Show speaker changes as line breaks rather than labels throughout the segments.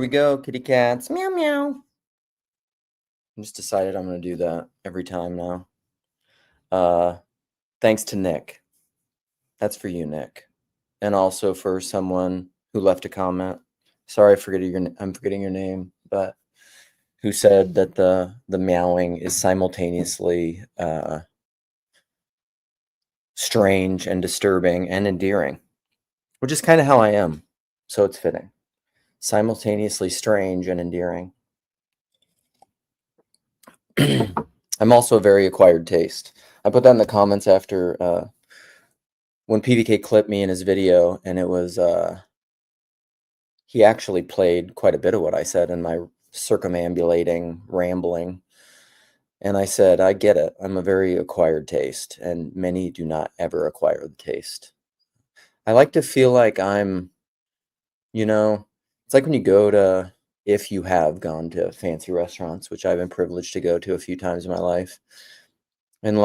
we go, kitty cats. Meow meow. I just decided I'm going to do that every time now. Thanks to Nick. That's for you, Nick. And also for someone who left a comment. Sorry, I'm forgetting your name, but who said that the meowing is simultaneously strange and disturbing and endearing, which is kind of how I am. So it's fitting. Simultaneously strange and endearing. I'm also a very acquired taste. I put that in the comments after when PVK clipped me in his video, and it was he actually played quite a bit of what I said in my circumambulating rambling. And I said, I get it. I'm a very acquired taste, and many do not ever acquire the taste. I like to feel like I'm, it's like when you go to, if you have gone to fancy restaurants, which I've been privileged to go to a few times in my life. And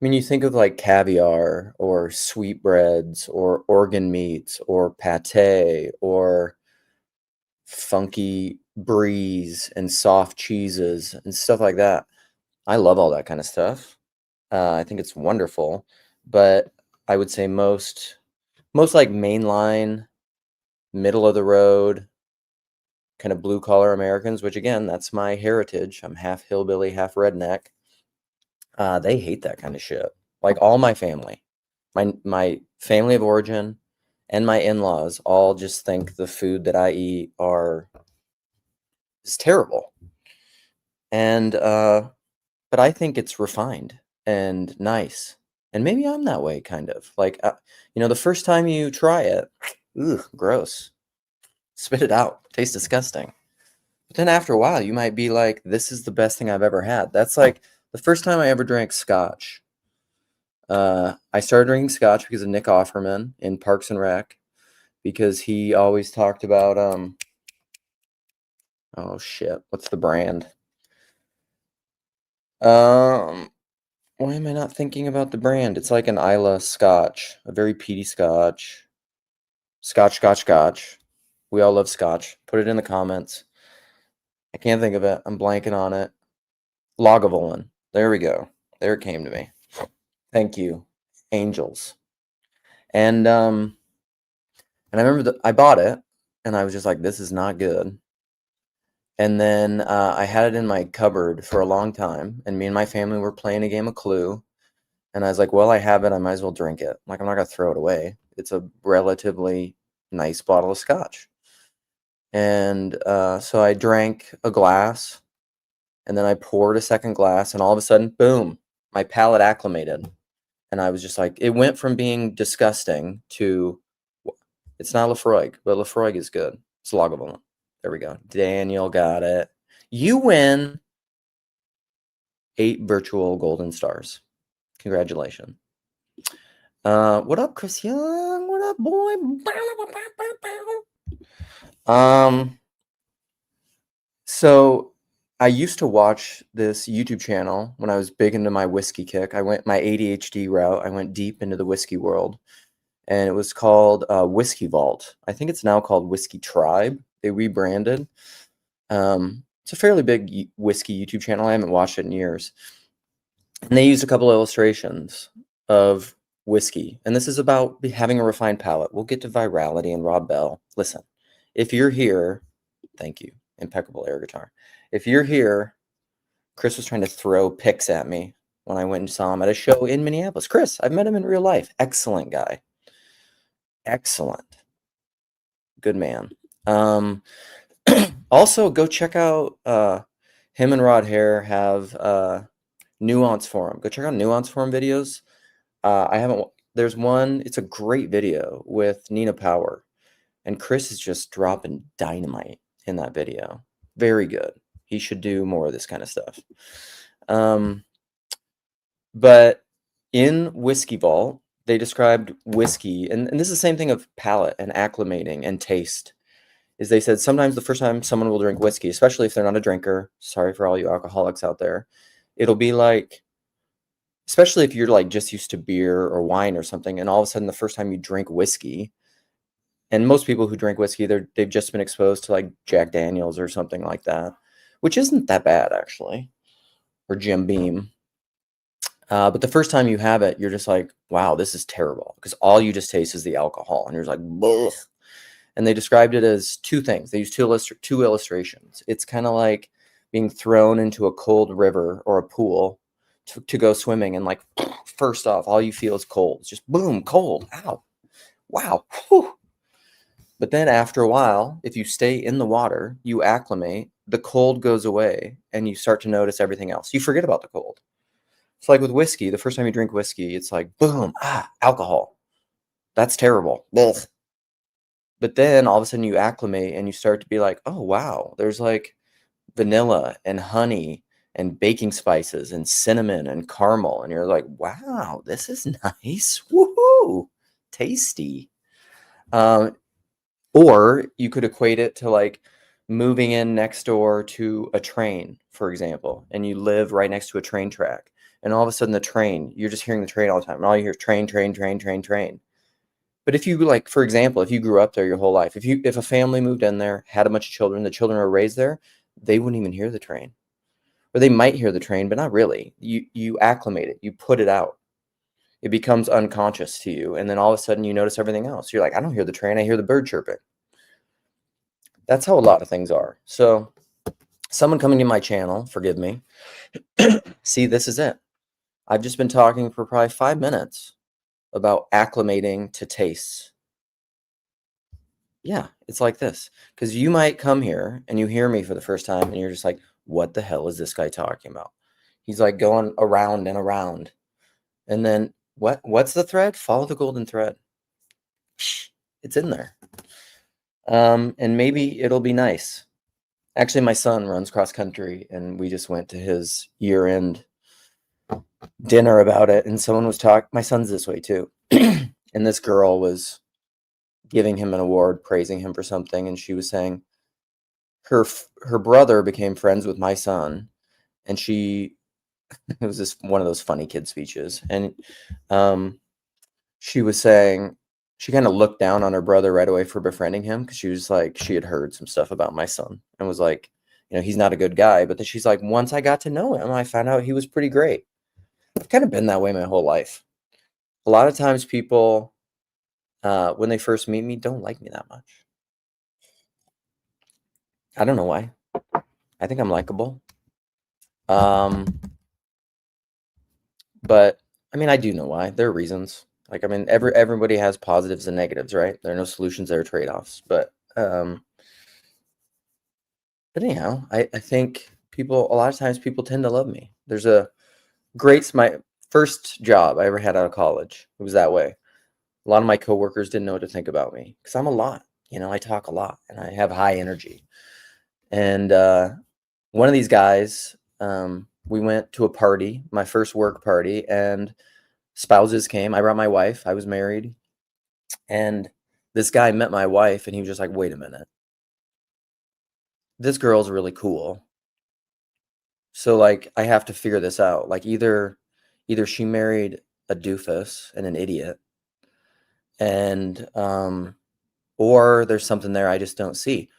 you think of like caviar or sweetbreads or organ meats or pate or funky bries and soft cheeses and stuff like that. I love all that kind of stuff. I think it's wonderful, but I would say most like mainline, middle of the road, kind of blue collar Americans, which again, that's my heritage. I'm half hillbilly, half redneck. They hate that kind of shit. Like all my family, my family of origin and my in-laws all just think the food that I eat is terrible. And but I think it's refined and nice. And maybe I'm that way, kind of. Like the first time you try it, ugh, gross. Spit it out. Tastes disgusting. But then after a while, you might be like, this is the best thing I've ever had. That's like the first time I ever drank scotch. I started drinking scotch because of Nick Offerman in Parks and Rec, because he always talked about, oh shit, what's the brand? Why am I not thinking about the brand? It's like an Isla scotch, a very peaty scotch. Scotch. We all love scotch. Put it in the comments. I can't think of it. I'm blanking on it. Lagavulin. There we go. There it came to me. Thank you, angels. And I remember that I bought it, and I was just like, this is not good. And then I had it in my cupboard for a long time, and me and my family were playing a game of Clue, and I was like, well, I have it. I might as well drink it. Like, I'm not going to throw it away. It's a relatively nice bottle of scotch. And so I drank a glass, and then I poured a second glass, and all of a sudden, boom, my palate acclimated. And I was just like, it went from being disgusting to, it's not Lafroig, but Lafroig is good. It's Lagavulin. There we go. Daniel got it. You win 8 virtual golden stars. Congratulations. What up, Chris Young? What up, boy? So I used to watch this YouTube channel when I was big into my whiskey kick. I went my ADHD route. I went deep into the whiskey world, and it was called Whiskey Vault. I think it's now called Whiskey Tribe. They rebranded. It's a fairly big whiskey YouTube channel. I haven't watched it in years. And they used a couple of illustrations of whiskey. And this is about having a refined palate. We'll get to Virality and Rob Bell. Listen, if you're here, thank you. Impeccable air guitar. If you're here, Chris was trying to throw picks at me when I went and saw him at a show in Minneapolis. Chris, I've met him in real life. Excellent guy. Excellent. Good man. Also, go check out him and Rod Hare have Nuance Forum. Go check out Nuance Forum videos. There's one, it's a great video with Nina Power, and Chris is just dropping dynamite in that video. Very good. He should do more of this kind of stuff. But in Whiskey Vault, they described whiskey, and this is the same thing of palate and acclimating and taste, is they said sometimes the first time someone will drink whiskey, especially if they're not a drinker, sorry for all you alcoholics out there, it'll be like, especially if you're like just used to beer or wine or something, and all of a sudden the first time you drink whiskey, And most people who drink whiskey, they've just been exposed to like Jack Daniels or something like that, which isn't that bad actually, or Jim Beam. But the first time you have it, you're just like, wow, this is terrible, because all you just taste is the alcohol, and you're just like, bleh. And they described it as two things. They used two illustrations. It's kind of like being thrown into a cold river or a pool to go swimming, and like, first off, all you feel is cold. It's just boom, cold. Ow, wow. Whew. But then after a while, if you stay in the water, you acclimate, the cold goes away, and you start to notice everything else. You forget about the cold. It's like with whiskey. The first time you drink whiskey, it's like, boom, alcohol. That's terrible. Blech. But then all of a sudden you acclimate and you start to be like, oh, wow, there's like vanilla and honey and baking spices and cinnamon and caramel. And you're like, wow, this is nice. Woohoo, tasty. Or you could equate it to like moving in next door to a train, for example, and you live right next to a train track. And all of a sudden the train, you're just hearing the train all the time. And all you hear is train, train, train, train, train. But if you like, for example, if you grew up there your whole life, if a family moved in there, had a bunch of children, the children were raised there, they wouldn't even hear the train. Or they might hear the train, but not really. You acclimate it, you put it out. It becomes unconscious to you. And then all of a sudden you notice everything else. You're like, I don't hear the train, I hear the bird chirping. That's how a lot of things are. So someone coming to my channel, forgive me. See, this is it. I've just been talking for probably 5 minutes about acclimating to tastes. Yeah, it's like this. Because you might come here and you hear me for the first time and you're just like, what the hell is this guy talking about? He's like going around and around. And then what's the thread? Follow the golden thread. It's in there. And maybe it'll be nice. Actually, my son runs cross country, and we just went to his year-end dinner about it, and someone was talking. My son's this way too. And this girl was giving him an award, praising him for something, and she was saying her brother became friends with my son, and it was this one of those funny kid speeches, and she was saying she kind of looked down on her brother right away for befriending him, because she was like, she had heard some stuff about my son and was like, he's not a good guy. But then she's like, once I got to know him, I found out he was pretty great. I've kind of been that way my whole life. A lot of times people, when they first meet me, don't like me that much. I don't know why. I think I'm likable. But I mean, I do know why. There are reasons. Like, I mean, everybody has positives and negatives, right? There are no solutions, there are trade-offs. But anyhow, I think a lot of times people tend to love me. There's my first job I ever had out of college. It was that way. A lot of my coworkers didn't know what to think about me, because I'm a lot. I talk a lot and I have high energy. And one of these guys, we went to a party, my first work party, and spouses came. I brought my wife. I was married. And this guy met my wife, and he was just like, wait a minute. This girl's really cool. So, like, I have to figure this out. Like, either she married a doofus and an idiot, and or there's something there I just don't see.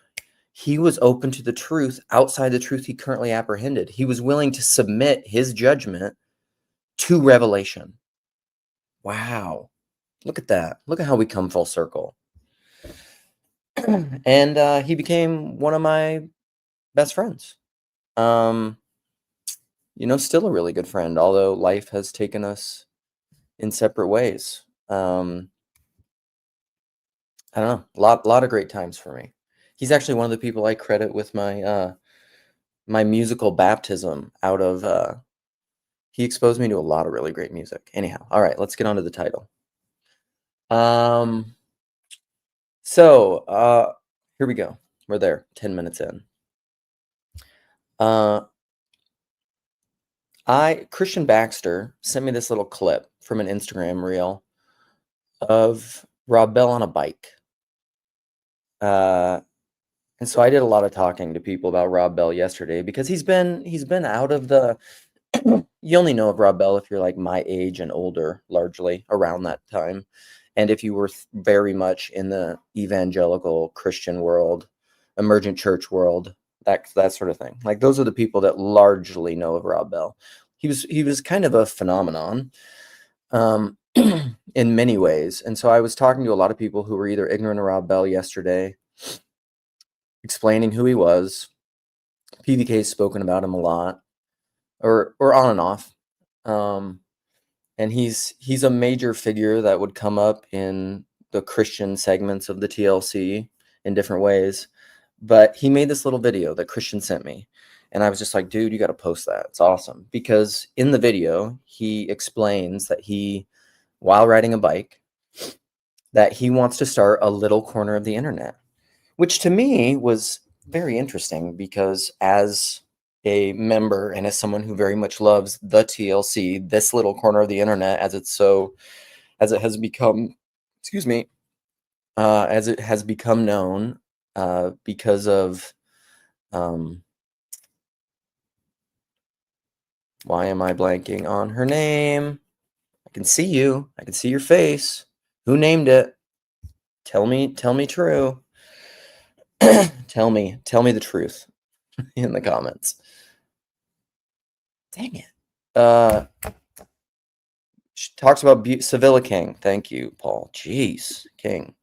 He was open to the truth outside the truth he currently apprehended. He was willing to submit his judgment to revelation. Wow. Look at that. Look at how we come full circle. And he became one of my best friends. Still a really good friend, although life has taken us in separate ways. I don't know, a lot of great times for me. He's actually one of the people I credit with my my musical baptism out of he exposed me to a lot of really great music. Anyhow, all right, let's get on to the title. So here we go. We're there, 10 minutes in. Christian Baxter sent me this little clip from an Instagram reel of Rob Bell on a bike. And so I did a lot of talking to people about Rob Bell yesterday, because he's been out of the you only know of Rob Bell if you're like my age and older, largely around that time. and if you were very much in the evangelical Christian world, emergent church world, that sort of thing. Like, those are the people that largely know of Rob Bell. He was kind of a phenomenon in many ways. And so I was talking to a lot of people who were either ignorant of Rob Bell yesterday, explaining who he was. PVK's spoken about him a lot, or on and off. And he's a major figure that would come up in the Christian segments of the TLC in different ways. But he made this little video that Christian sent me. And I was just like, dude, you got to post that. It's awesome. Because in the video, he explains that while riding a bike, that he wants to start a little corner of the internet, which to me was very interesting, because as a member and as someone who very much loves the TLC, this little corner of the internet, as it has become, as it has become known, because of, why am I blanking on her name? I can see you. I can see your face. Who named it? Tell me true. tell me the truth in the comments. Dang it. She talks about Sevilla King. Thank you, Paul. Jeez, King.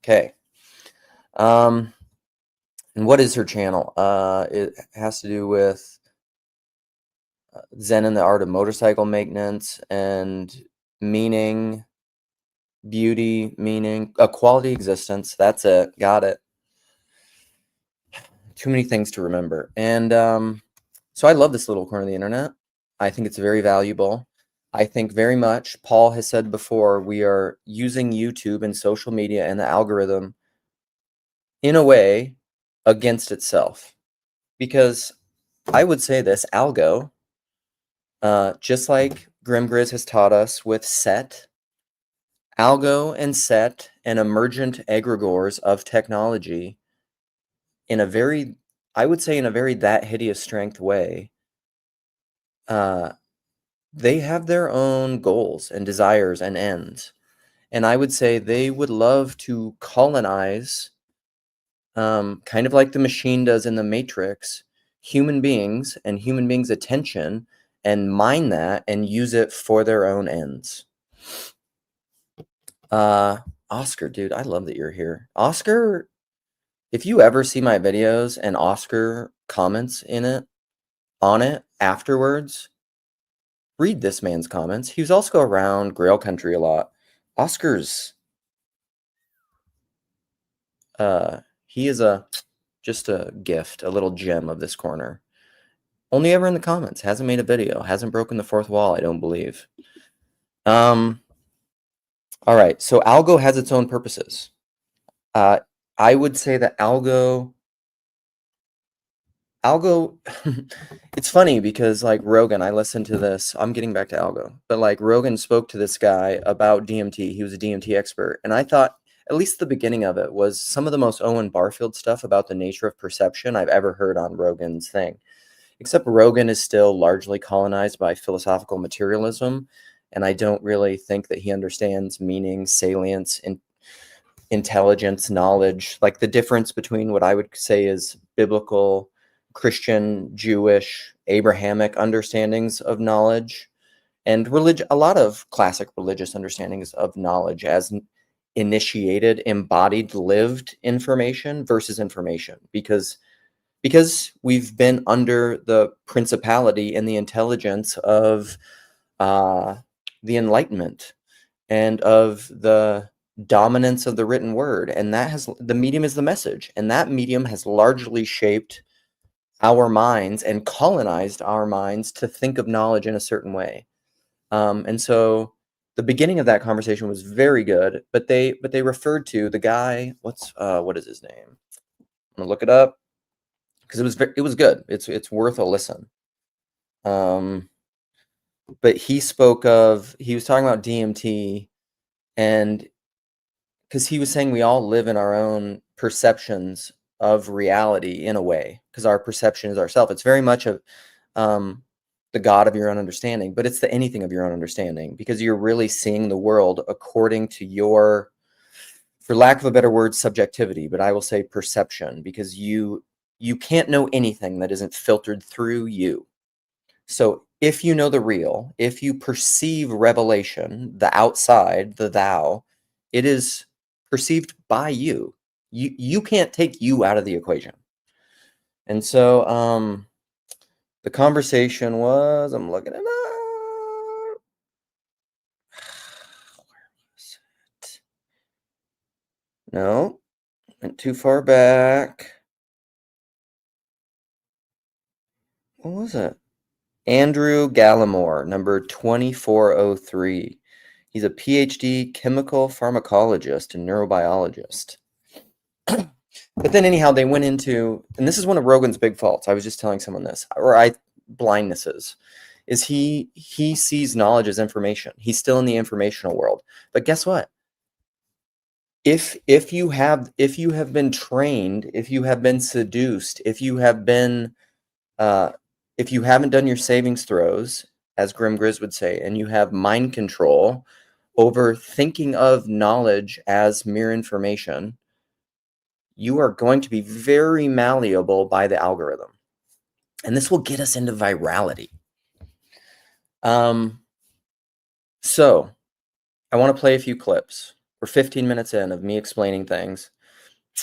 Okay. And what is her channel? It has to do with Zen and the Art of Motorcycle Maintenance and meaning, beauty, meaning, a quality existence. That's it. Got it. Too many things to remember. And so I love this little corner of the internet. I think it's very valuable. I think very much, Paul has said before, we are using YouTube and social media and the algorithm in a way against itself. Because I would say this, Algo, just like Grimgriz has taught us with Set, Algo and Set and emergent egregores of technology, in a very, I would say in a very That Hideous Strength way, they have their own goals and desires and ends. And I would say they would love to colonize, kind of like the machine does in the Matrix, human beings and human beings' attention, and mine that and use it for their own ends. Oscar, dude, I love that you're here. Oscar, if you ever see my videos and Oscar comments on it afterwards, read this man's comments. He was also around Grail Country a lot. Oscar's, he is just a gift, a little gem of this corner. Only ever in the comments. Hasn't made a video. Hasn't broken the fourth wall, I don't believe. All right, so Algo has its own purposes. I would say that Algo, it's funny because, like, Rogan, I listened to this. I'm getting back to Algo, but like Rogan spoke to this guy about DMT. He was a DMT expert, and I thought at least the beginning of it was some of the most Owen Barfield stuff about the nature of perception I've ever heard on Rogan's thing. Except Rogan is still largely colonized by philosophical materialism, and I don't really think that he understands meaning, salience, and intelligence, knowledge, like the difference between what I would say is biblical, Christian, Jewish, Abrahamic understandings of knowledge, and a lot of classic religious understandings of knowledge as initiated, embodied, lived information versus information, because we've been under the principality and the intelligence of the Enlightenment and of the dominance of the written word, and the medium is the message, and that medium has largely shaped our minds and colonized our minds to think of knowledge in a certain way. And so the beginning of that conversation was very good, but they referred to the guy, what is his name? I'm gonna look it up because it was good. It's worth a listen. But he was talking about DMT, and because he was saying we all live in our own perceptions of reality in a way, because our perception is ourself. It's very much the God of your own understanding, but it's the anything of your own understanding, because you're really seeing the world according to your, for lack of a better word, subjectivity, but I will say perception, because you can't know anything that isn't filtered through you. So if you know the real, if you perceive revelation, the outside, the thou, it is perceived by you. You can't take you out of the equation. And so the conversation was, I'm looking it up. Where was it? No, went too far back. What was it? Andrew Gallimore, number 2403. He's a PhD chemical pharmacologist and neurobiologist. But then anyhow, they went into, and this is one of Rogan's big faults. I was just telling someone this, blindnesses, is he sees knowledge as information. He's still in the informational world. But guess what? If you have been trained, if you have been seduced, if you haven't done your savings throws, as Grim Grizz would say, and you have mind control over thinking of knowledge as mere information, you are going to be very malleable by the algorithm. And this will get us into virality. So I want to play a few clips. We're 15 minutes in of me explaining things.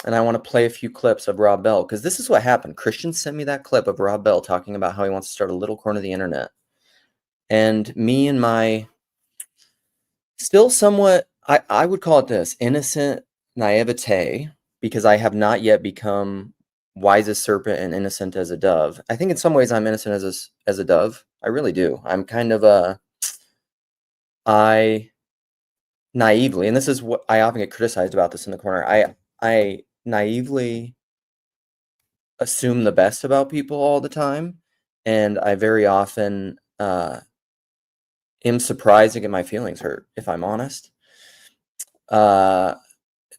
And I want to play a few clips of Rob Bell, because this is what happened. Christian sent me that clip of Rob Bell talking about how he wants to start a little corner of the internet. And me and my still somewhat, I would call it this, innocent naivete, because I have not yet become wise as serpent and innocent as a dove. I think in some ways I'm innocent as a dove. I really do. I'm kind of I naively, and this is what I often get criticized about this in the corner, I naively assume the best about people all the time, and I very often am surprised to get my feelings hurt, if I'm honest.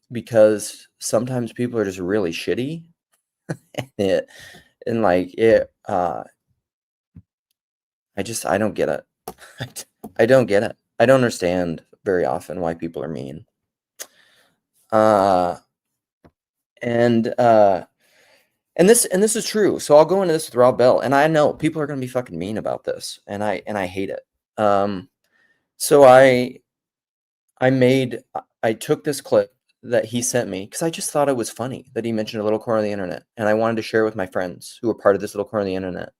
Because sometimes people are just really shitty, I don't get it. I don't get it. I don't understand very often why people are mean. And this is true. So I'll go into this with Rob Bell, and I know people are going to be fucking mean about this, and I hate it. So I took this clip that he sent me, because I just thought it was funny that he mentioned a little corner of the internet, and I wanted to share it with my friends who are part of this little corner of the internet.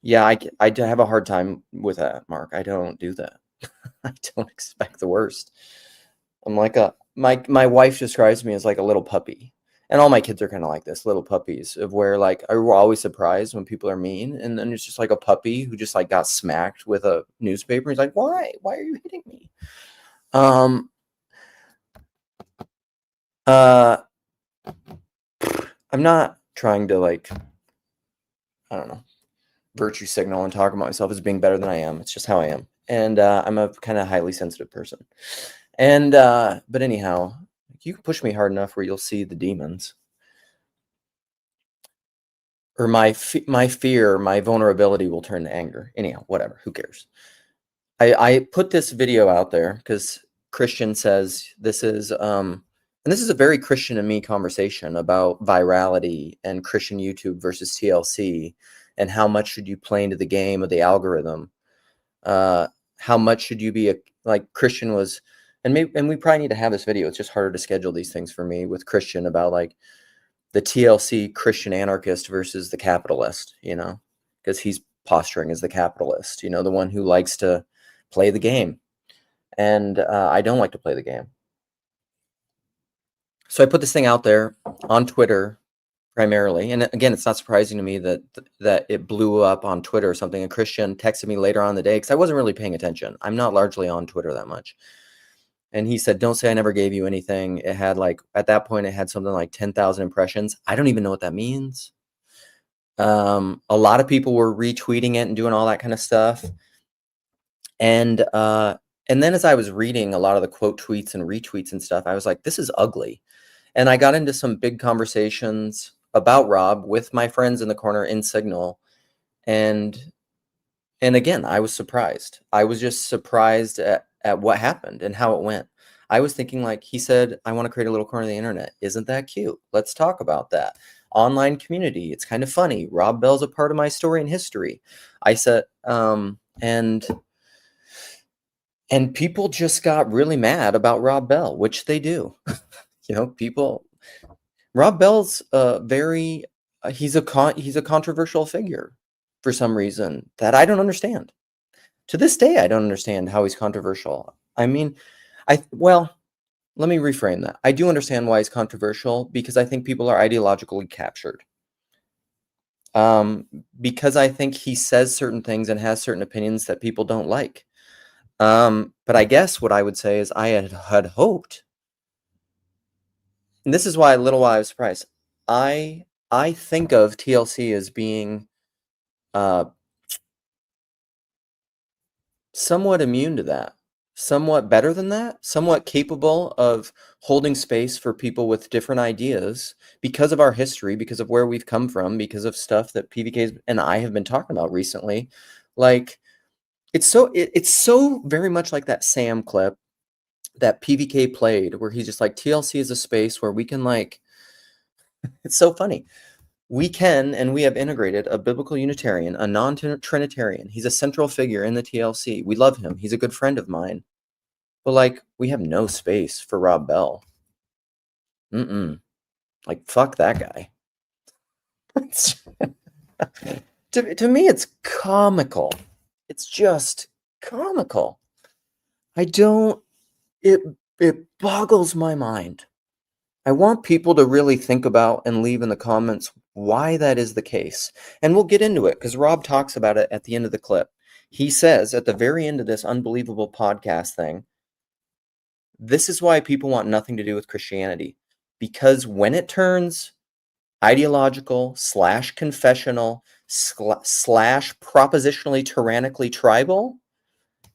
Yeah, I have a hard time with that, Mark. I don't do that. I don't expect the worst. I'm like my wife describes me as like a little puppy. And all my kids are kind of like this, little puppies, of where like we're always surprised when people are mean, and then it's just like a puppy who just like got smacked with a newspaper. He's like, why are you hitting me? I'm not trying to, like, I don't know, virtue signal and talk about myself as being better than I am. It's just how I am. And I'm a kind of highly sensitive person. And but anyhow, you can push me hard enough where you'll see the demons. Or my fear, my vulnerability will turn to anger. Anyhow, whatever. Who cares? I put this video out there because Christian says this is and this is a very Christian and me conversation about virality and Christian YouTube versus TLC, and how much should you play into the game of the algorithm? How much should you be like Christian was, and we probably need to have this video. It's just harder to schedule these things for me with Christian about like the TLC Christian anarchist versus the capitalist, because he's posturing as the capitalist, the one who likes to play the game. And I don't like to play the game. So I put this thing out there on Twitter primarily. And again, it's not surprising to me that it blew up on Twitter or something. A Christian texted me later on in the day, because I wasn't really paying attention. I'm not largely on Twitter that much. And he said, don't say I never gave you anything. It had like, at that point, it had something like 10,000 impressions. I don't even know what that means. A lot of people were retweeting it and doing all that kind of stuff. And then as I was reading a lot of the quote tweets and retweets and stuff, I was like, this is ugly. And I got into some big conversations about Rob with my friends in the corner in Signal. And And again, I was surprised. I was just surprised at what happened and how it went. I was thinking, like, he said, I want to create a little corner of the internet. Isn't that cute? Let's talk about that. Online community. It's kind of funny. Rob Bell's a part of my story and history. I said, and people just got really mad about Rob Bell, which they do. People. Rob Bell's he's a controversial figure for some reason that I don't understand. To this day, I don't understand how he's controversial. I mean, well, let me reframe that. I do understand why he's controversial because I think people are ideologically captured. Because I think he says certain things and has certain opinions that people don't like. But I guess what I would say is I had hoped, and this is why a little while I was surprised. I think of TLC as being somewhat immune to that, somewhat better than that, somewhat capable of holding space for people with different ideas because of our history, because of where we've come from, because of stuff that PVK and I have been talking about recently. Like, it's so very much like that Sam clip that PVK played where he's just like, TLC is a space where we can, like, it's so funny. We can, and we have integrated a biblical Unitarian, a non-Trinitarian. He's a central figure in the TLC. We love him. He's a good friend of mine. But, like, we have no space for Rob Bell. Like, fuck that guy. To me, it's comical. It's just comical. It boggles my mind. I want people to really think about and leave in the comments why that is the case. And we'll get into it because Rob talks about it at the end of the clip. He says at the very end of this unbelievable podcast thing, this is why people want nothing to do with Christianity. Because when it turns ideological / confessional / propositionally tyrannically tribal,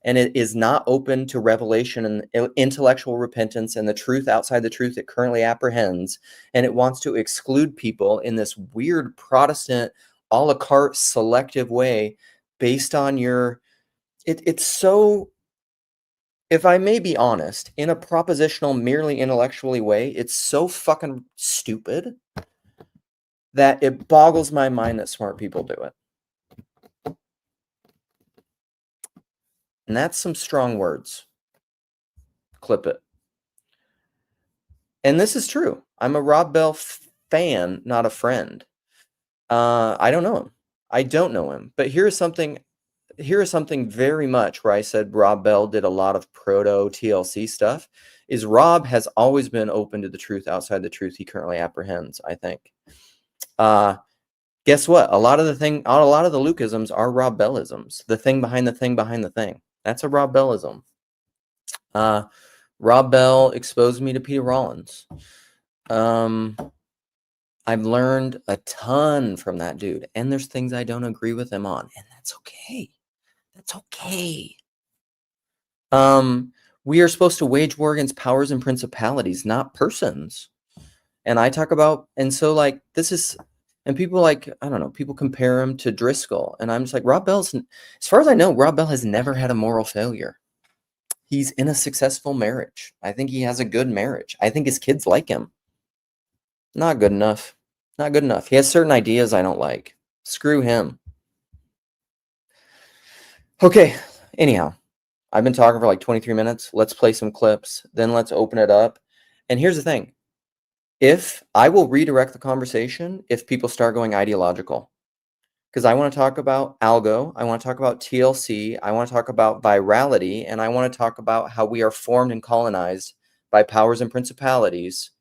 and it is not open to revelation and intellectual repentance and the truth outside the truth it currently apprehends, and it wants to exclude people in this weird Protestant a la carte selective way based on it's so, if I may be honest, in a propositional, merely intellectually way, it's so fucking stupid that it boggles my mind that smart people do it. And that's some strong words. Clip it. And this is true. I'm a Rob Bell fan, not a friend. I don't know him. I don't know him. But here is something very much where I said Rob Bell did a lot of proto TLC stuff, is Rob has always been open to the truth outside the truth he currently apprehends, I think. Guess what? A lot of the Lukeisms are Rob Bellisms. The thing behind the thing behind the thing. That's a Rob Bellism. Rob Bell exposed me to Peter Rollins. I've learned a ton from that dude, and there's things I don't agree with him on, and that's okay. That's okay. We are supposed to wage war against powers and principalities, not persons. And I talk about, and so, like, this is, and people, like, I don't know, people compare him to Driscoll, and I'm just like, Rob Bell's, as far as I know, Rob Bell has never had a moral failure. He's in a successful marriage. I think he has a good marriage. I think his kids like him. Not good enough. Not good enough. He has certain ideas I don't like. Screw him. Okay, anyhow, I've been talking for like 23 minutes. Let's play some clips. Then let's open it up. And here's the thing. If I will redirect the conversation if people start going ideological. Because I want to talk about Algo, I want to talk about TLC, I want to talk about virality, and I want to talk about how we are formed and colonized by powers and principalities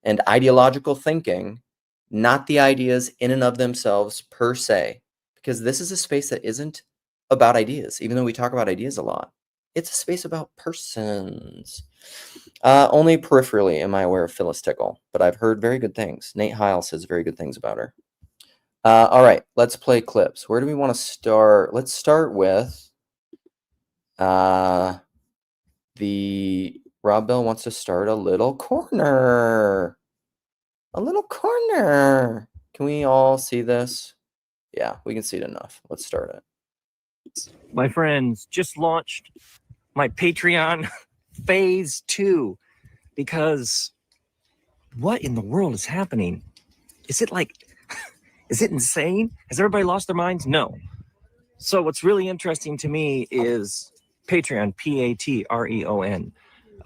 and ideological thinking, not the ideas in and of themselves per se. Because this is a space that isn't about ideas, even though we talk about ideas a lot. It's a space about persons. Only peripherally am I aware of Phyllis Tickle, but I've heard very good things. Nate Heil says very good things about her. All right, let's play clips. Where do we want to start? Let's start with the Rob Bell wants to start a little corner. A little corner. Can we all see this? Yeah, we can see it enough. Let's start it.
My friends, just launched my Patreon phase 2 because what in the world is happening? Is it insane? Has everybody lost their minds? No. So what's really interesting to me is Patreon, Patreon.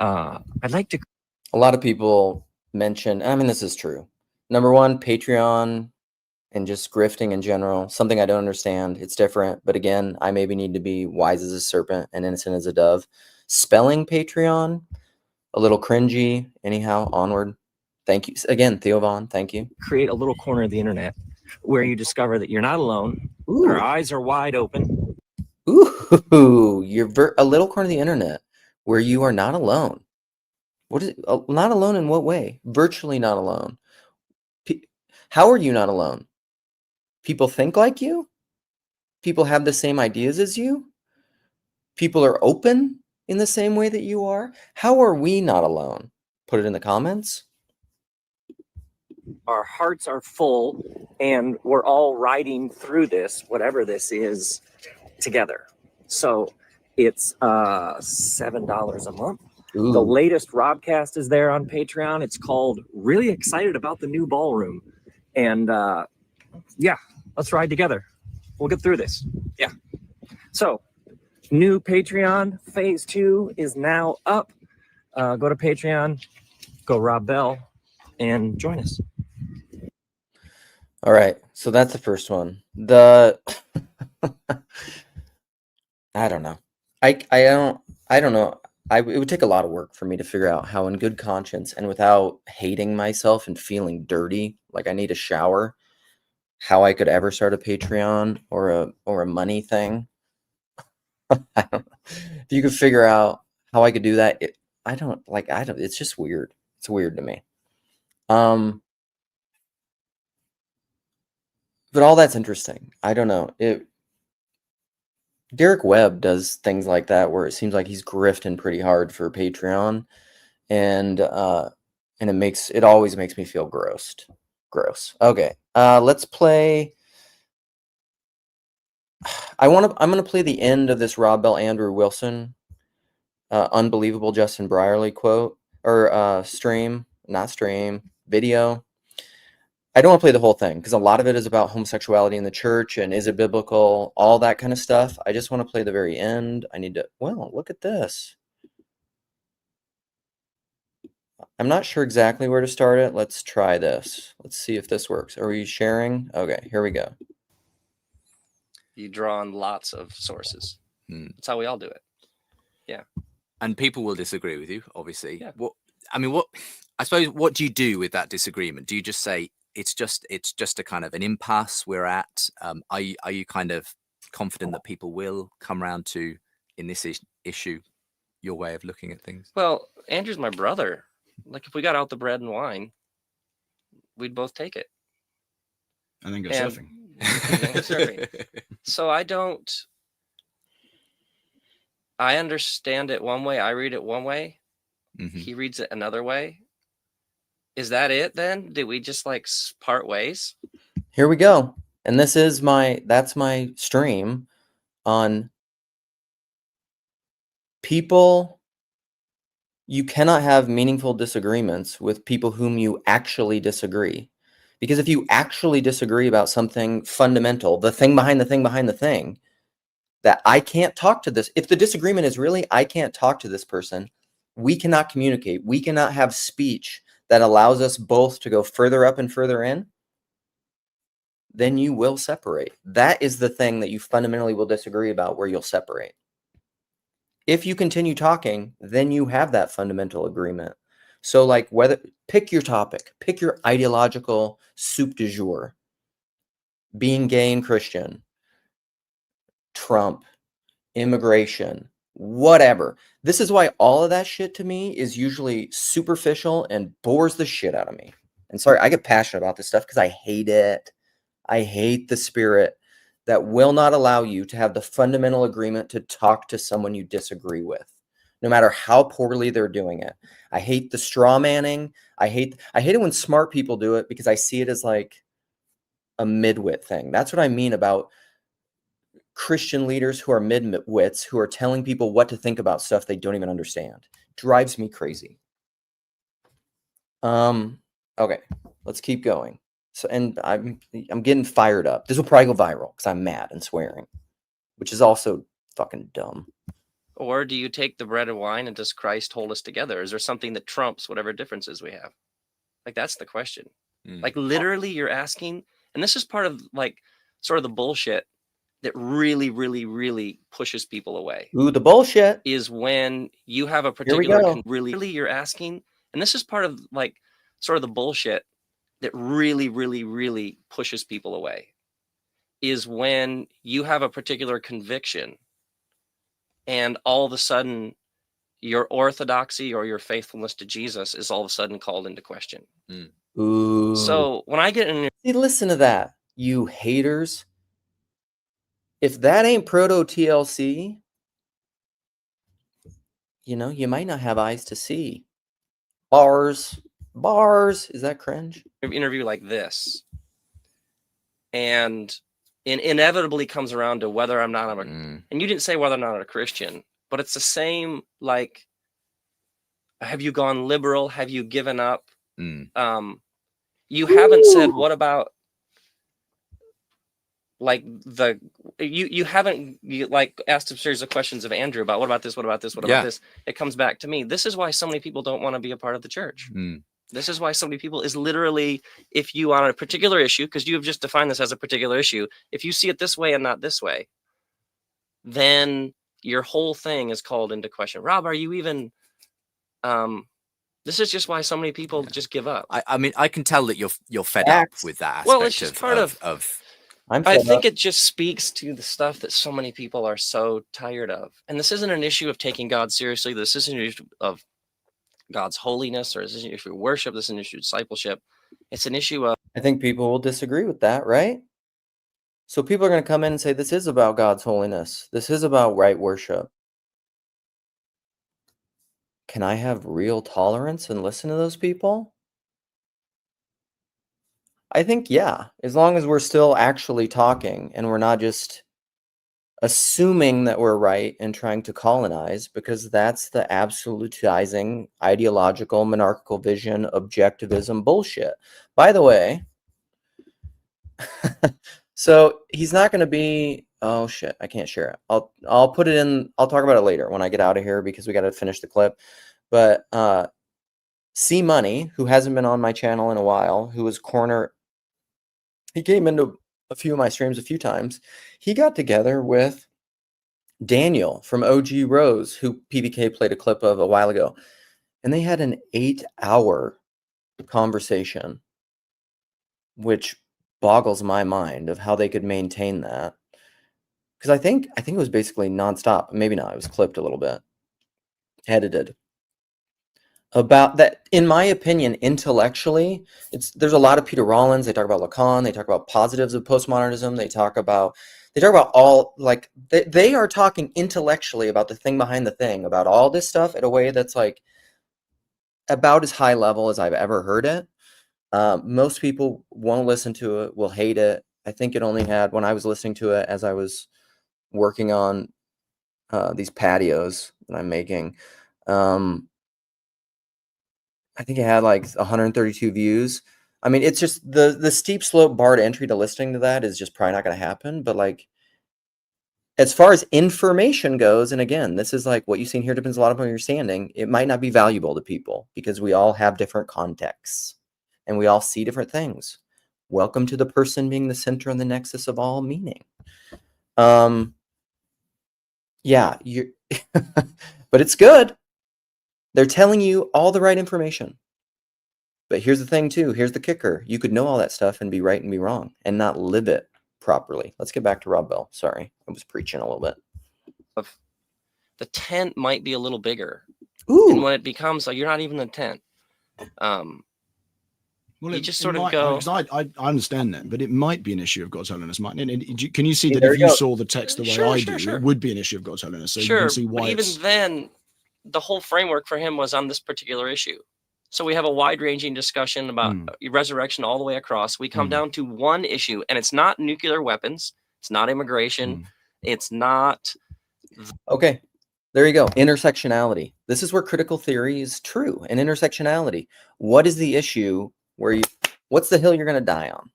I'd like to.
A lot of people mention, I mean, this is true. Number one, Patreon and just grifting in general, something I don't understand. It's different. But again, I maybe need to be wise as a serpent and innocent as a dove. Spelling Patreon, a little cringy. Anyhow, onward. Thank you. Again, Theo Vaughn, thank you.
Create a little corner of the internet where you discover that you're not alone.
Ooh.
Our eyes are wide open.
Ooh, you're a little corner of the internet where you are not alone. What is not alone in what way? Virtually not alone. How are you not alone? People think like you? People have the same ideas as you? People are open in the same way that you are? How are we not alone? Put it in the comments.
Our hearts are full and we're all riding through this, whatever this is, together. So it's $7 a month.
Ooh.
The latest Robcast is there on Patreon. It's called Really Excited About the New Ballroom. And yeah, let's ride together. We'll get through this. Yeah. So new Patreon phase 2 is now up. Go to Patreon, go Rob Bell, and join us.
All right. So that's the first one. The I don't know. I don't know. It would take a lot of work for me to figure out how in good conscience and without hating myself and feeling dirty, like I need a shower, how I could ever start a Patreon or a money thing. I don't know. If you could figure out how I could do that, it's just weird. It's weird to me. But all that's interesting. I don't know. Derek Webb does things like that where it seems like he's grifting pretty hard for Patreon, and it always makes me feel gross. Okay, let's play. I'm gonna play the end of this Rob Bell Andrew Wilson, unbelievable Justin Brierley quote or video. I don't want to play the whole thing because a lot of it is about homosexuality in the church and is it biblical, all that kind of stuff. I just want to play the very end. Look at this. I'm not sure exactly where to start it. Let's try this. Let's see if this works. Are we sharing? Okay, here we go.
You draw on lots of sources. That's how we all do it. Yeah.
And people will disagree with you, obviously.
Yeah.
I suppose, what do you do with that disagreement? Do you just say, it's just a kind of an impasse we're at? Are you kind of confident that people will come around to, in this issue, your way of looking at things?
Well, Andrew's my brother. Like, if we got out the bread and wine, we'd both take it.
And then go surfing.
So I understand it one way. I read it one way. Mm-hmm. He reads it another way. Is that it then? Did we just like part ways?
Here we go. And that's my stream on people. You cannot have meaningful disagreements with people whom you actually disagree. Because if you actually disagree about something fundamental, the thing behind the thing behind the thing, that I can't talk to this. If the disagreement is really, I can't talk to this person, we cannot communicate. We cannot have speech that allows us both to go further up and further in, then you will separate. That is the thing that you fundamentally will disagree about, where you'll separate. If you continue talking, then you have that fundamental agreement. So like pick your topic, pick your ideological soup du jour. Being gay and Christian, Trump, immigration, whatever. This is why all of that shit to me is usually superficial and bores the shit out of me. And sorry, I get passionate about this stuff because I hate it. I hate the spirit that will not allow you to have the fundamental agreement to talk to someone you disagree with, no matter how poorly they're doing it. I hate the straw manning. I hate it when smart people do it, because I see it as like a midwit thing. That's what I mean about Christian leaders who are mid-wits who are telling people what to think about stuff they don't even understand. Drives me crazy. Okay, let's keep going. So, and I'm getting fired up. This will probably go viral because I'm mad and swearing, which is also fucking dumb.
Or do you take the bread and wine and does Christ hold us together? Is there something that trumps whatever differences we have? Like, that's the question. Like, literally, you're asking, and this is part of like sort of the bullshit that really, really, really pushes people away.
Ooh, the bullshit
is when you have a particular
go.
really you're asking, and this is part of like sort of the bullshit that really, really, really pushes people away, is when you have a particular conviction and all of a sudden your orthodoxy or your faithfulness to Jesus is all of a sudden called into question.
Ooh.
So when I get in,
See, listen to that, you haters. If that ain't proto TLC, you know, you might not have eyes to see. Bars. Is that cringe?
an interview like this, and it inevitably comes around to whether I'm not and you didn't say whether or not I'm a Christian, but it's the same, like, have you gone liberal? Have you given up? You haven't said, what about like you haven't like asked a series of questions of Andrew about what about this, what about this, what about this? It comes back to me. This is why so many people don't want to be a part of the church. This is why so many people is literally, if you on a particular issue, because you have just defined this as a particular issue, if you see it this way and not this way, then your whole thing is called into question. Rob, are you even this is just why so many people just give up.
I mean, I can tell that you're fed up with that aspect.
Well, it's just part of I think
up.
it just speaks to the stuff that so many people are so tired of. And this isn't an issue of taking God seriously. This isn't an issue of God's holiness, or this isn't an issue of worship. This is an issue of discipleship. It's an issue of...
I think people will disagree with that, right? So people are going to come in and say, this is about God's holiness. This is about right worship. Can I have real tolerance and listen to those people? I think, yeah, as long as we're still actually talking and we're not just assuming that we're right and trying to colonize, because that's the absolutizing, ideological, monarchical vision, objectivism bullshit. By the way, so he's not going to be, oh shit, I can't share it. I'll put it in, I'll talk about it later when I get out of here because we got to finish the clip. But C Money, who hasn't been on my channel in a while, who was he came into a few of my streams a few times. He got together with Daniel from OG Rose, who PBK played a clip of a while ago. And they had an 8-hour conversation, which boggles my mind of how they could maintain that. Because I think it was basically nonstop. Maybe not. It was clipped a little bit, edited. About that, in my opinion, intellectually, there's a lot of Peter Rollins. They talk about Lacan. They talk about positives of postmodernism. They talk about all, like, they are talking intellectually about the thing behind the thing, about all this stuff in a way that's like about as high level as I've ever heard it. Most people won't listen to it, will hate it. I think it only had, when I was listening to it as I was working on these patios that I'm making, I think it had like 132 views. I mean, it's just the steep slope bar to entry to listening to that is just probably not going to happen. But like, as far as information goes, and again, this is like what you've seen here depends a lot on understanding. It might not be valuable to people because we all have different contexts and we all see different things. Welcome to the person being the center and the nexus of all meaning. Yeah, but it's good. They're telling you all the right information. But here's the thing too, here's the kicker. You could know all that stuff and be right and be wrong and not live it properly. Let's get back to Rob Bell. Sorry, I was preaching a little bit.
The tent might be a little bigger.
Ooh.
And when it becomes like, you're not even the tent.
Well,
you just sort of go...
I understand that, but it might be an issue of God's holiness. Can you see
Hey,
that if you saw the text the way I do,
sure.
it would be an issue of God's holiness? So
Sure,
you can see why
but even then, the whole framework for him was on this particular issue. So we have a wide-ranging discussion about resurrection all the way across. We come down to one issue, and it's not nuclear weapons. It's not immigration. It's not.
Okay, there you go. Intersectionality. This is where critical theory is true. And intersectionality. What is the issue where you, what's the hill you're going to die on?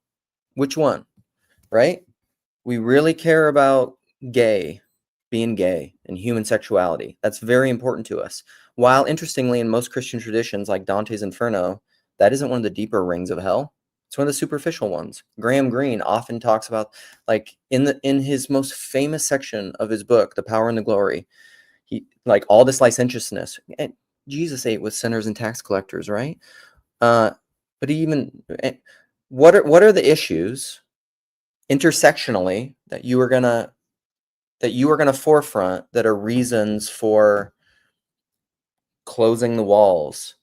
Which one? Right? We really care about being gay and human sexuality. That's very important to us. While interestingly, in most Christian traditions like Dante's Inferno, that isn't one of the deeper rings of hell. It's one of the superficial ones. Graham Greene often talks about, like, in his most famous section of his book, The Power and the Glory, he, like, all this licentiousness. And Jesus ate with sinners and tax collectors, right? But what are the issues intersectionally that you are gonna forefront that are reasons for closing the walls,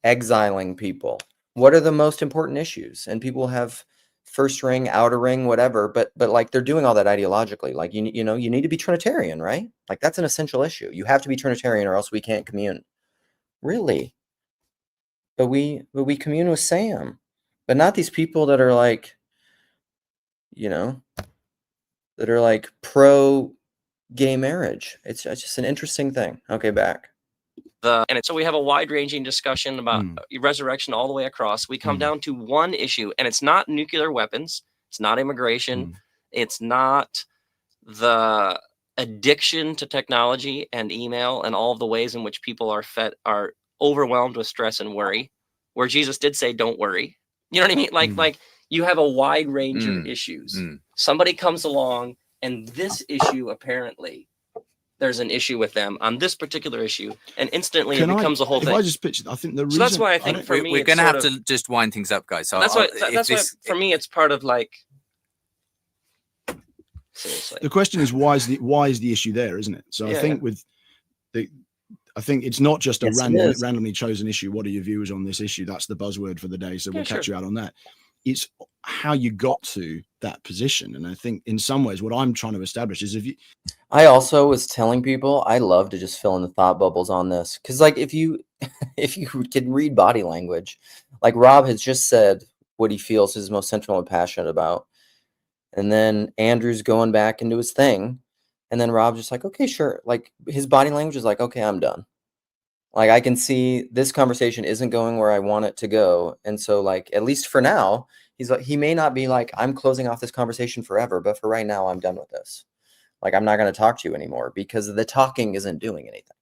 exiling people? What are the most important issues? And people have first ring, outer ring, whatever, but like they're doing all that ideologically. Like you need to be Trinitarian, right? Like that's an essential issue. You have to be Trinitarian or else we can't commune. Really? But we commune with Sam, but not these people that are like, that are like pro gay marriage. It's just an interesting thing. Okay, back.
So we have a wide-ranging discussion about resurrection all the way across. We come down to one issue, and it's not nuclear weapons. It's not immigration. It's not the addiction to technology and email and all of the ways in which people are overwhelmed with stress and worry, where Jesus did say, don't worry. You know what I mean? Like you have a wide range of issues. Somebody comes along, and this issue apparently there's an issue with them on this particular issue, and instantly it becomes a whole thing.
If I just pitch, I think the reason.
So that's why I think for me,
we're going to have to just wind things up, guys. So
that's why for me it's part of like. Seriously.
The question is why is the issue there, isn't it? So I think I think it's not just a randomly chosen issue. What are your views on this issue? That's the buzzword for the day. So we'll catch you out on that. It's how you got to that position. And I think in some ways what I'm trying to establish is
I also was telling people I love to just fill in the thought bubbles on this. Cause like if you can read body language, like Rob has just said what he feels is most central and passionate about. And then Andrew's going back into his thing. And then Rob's just like, okay, sure. Like his body language is like, okay, I'm done. Like I can see this conversation isn't going where I want it to go. And so like, at least for now, he's like, he may not be like, I'm closing off this conversation forever, but for right now, I'm done with this. Like, I'm not going to talk to you anymore because the talking isn't doing anything.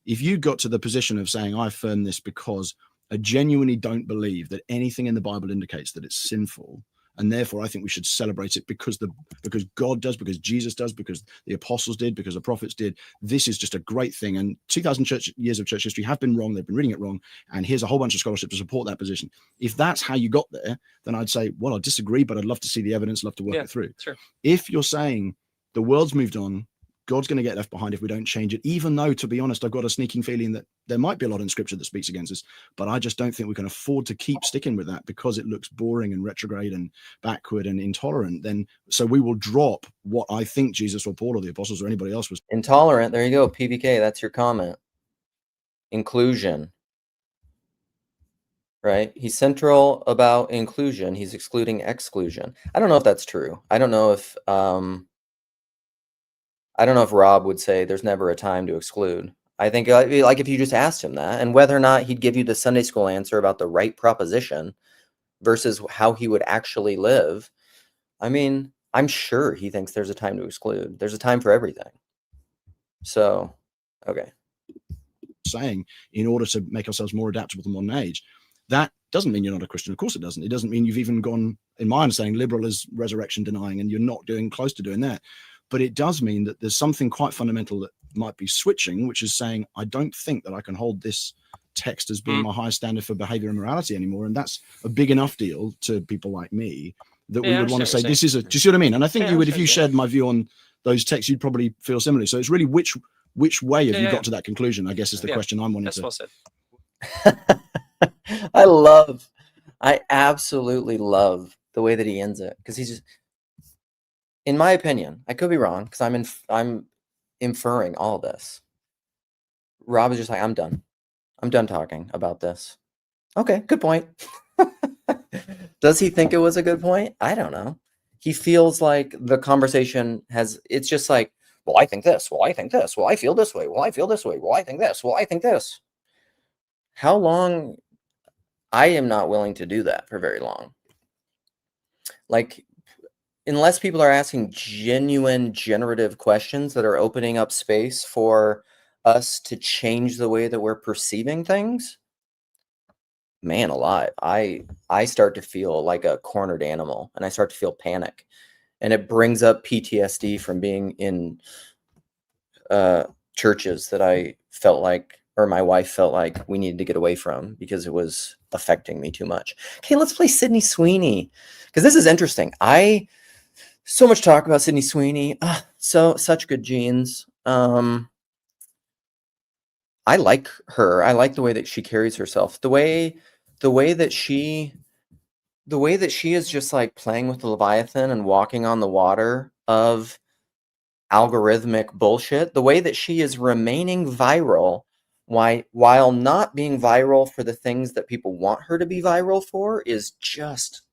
If you got to the position of saying, I affirm this because I genuinely don't believe that anything in the Bible indicates that it's sinful, and therefore I think we should celebrate it because God does, because Jesus does, because the apostles did, because the prophets did. This is just a great thing. And 2,000 years of church history have been wrong. They've been reading it wrong. And here's a whole bunch of scholarship to support that position. If that's how you got there, then I'd say, well, I disagree, but I'd love to see the evidence, love to work it through.
Sure.
If you're saying the world's moved on, God's going to get left behind if we don't change it, even though, to be honest, I've got a sneaking feeling that there might be a lot in scripture that speaks against us, but I just don't think we can afford to keep sticking with that because it looks boring and retrograde and backward and intolerant. Then, so we will drop what I think Jesus or Paul or the apostles or anybody else was.
Intolerant. There you go. PBK. That's your comment. Inclusion. Right. He's central about inclusion. He's excluding exclusion. I don't know if that's true. I don't know if Rob would say there's never a time to exclude. I think like if you just asked him that, and whether or not he'd give you the Sunday school answer about the right proposition versus how he would actually live. I mean, I'm sure he thinks there's a time to exclude. There's a time for everything. So, okay.
Saying in order to make ourselves more adaptable to modern age, that doesn't mean you're not a Christian. Of course it doesn't. It doesn't mean you've even gone, in my understanding, liberal is resurrection denying, and you're not doing close to doing that. But it does mean that there's something quite fundamental that might be switching, which is saying, I don't think that I can hold this text as being my highest standard for behavior and morality anymore. And that's a big enough deal to people like me that we would want to say, this is do you see what I mean? And I think you would, if you shared my view on those texts, you'd probably feel similarly. So it's really which way have you got to that conclusion, I guess is the question I'm wanting to.
Well said.
I absolutely love the way that he ends it, because he's just, in my opinion, I could be wrong because I'm inferring all this. Rob is just like, I'm done. I'm done talking about this. Okay, good point. Does he think it was a good point? I don't know. He feels like the conversation it's just like, well, I think this. Well, I think this. Well, I feel this way. Well, I feel this way. Well, I think this. Well, I think this. How long? I am not willing to do that for very long. Like, unless people are asking genuine generative questions that are opening up space for us to change the way that we're perceiving things, man alive, I start to feel like a cornered animal, and I start to feel panic, and it brings up PTSD from being in churches that I felt like, or my wife felt like, we needed to get away from because it was affecting me too much. Okay, let's play Sydney Sweeney, because this is interesting. So much talk about Sydney Sweeney. Such good genes. I like her. I like the way that she carries herself. The way that she is just like playing with the Leviathan and walking on the water of algorithmic bullshit. The way that she is remaining viral while not being viral for the things that people want her to be viral for is just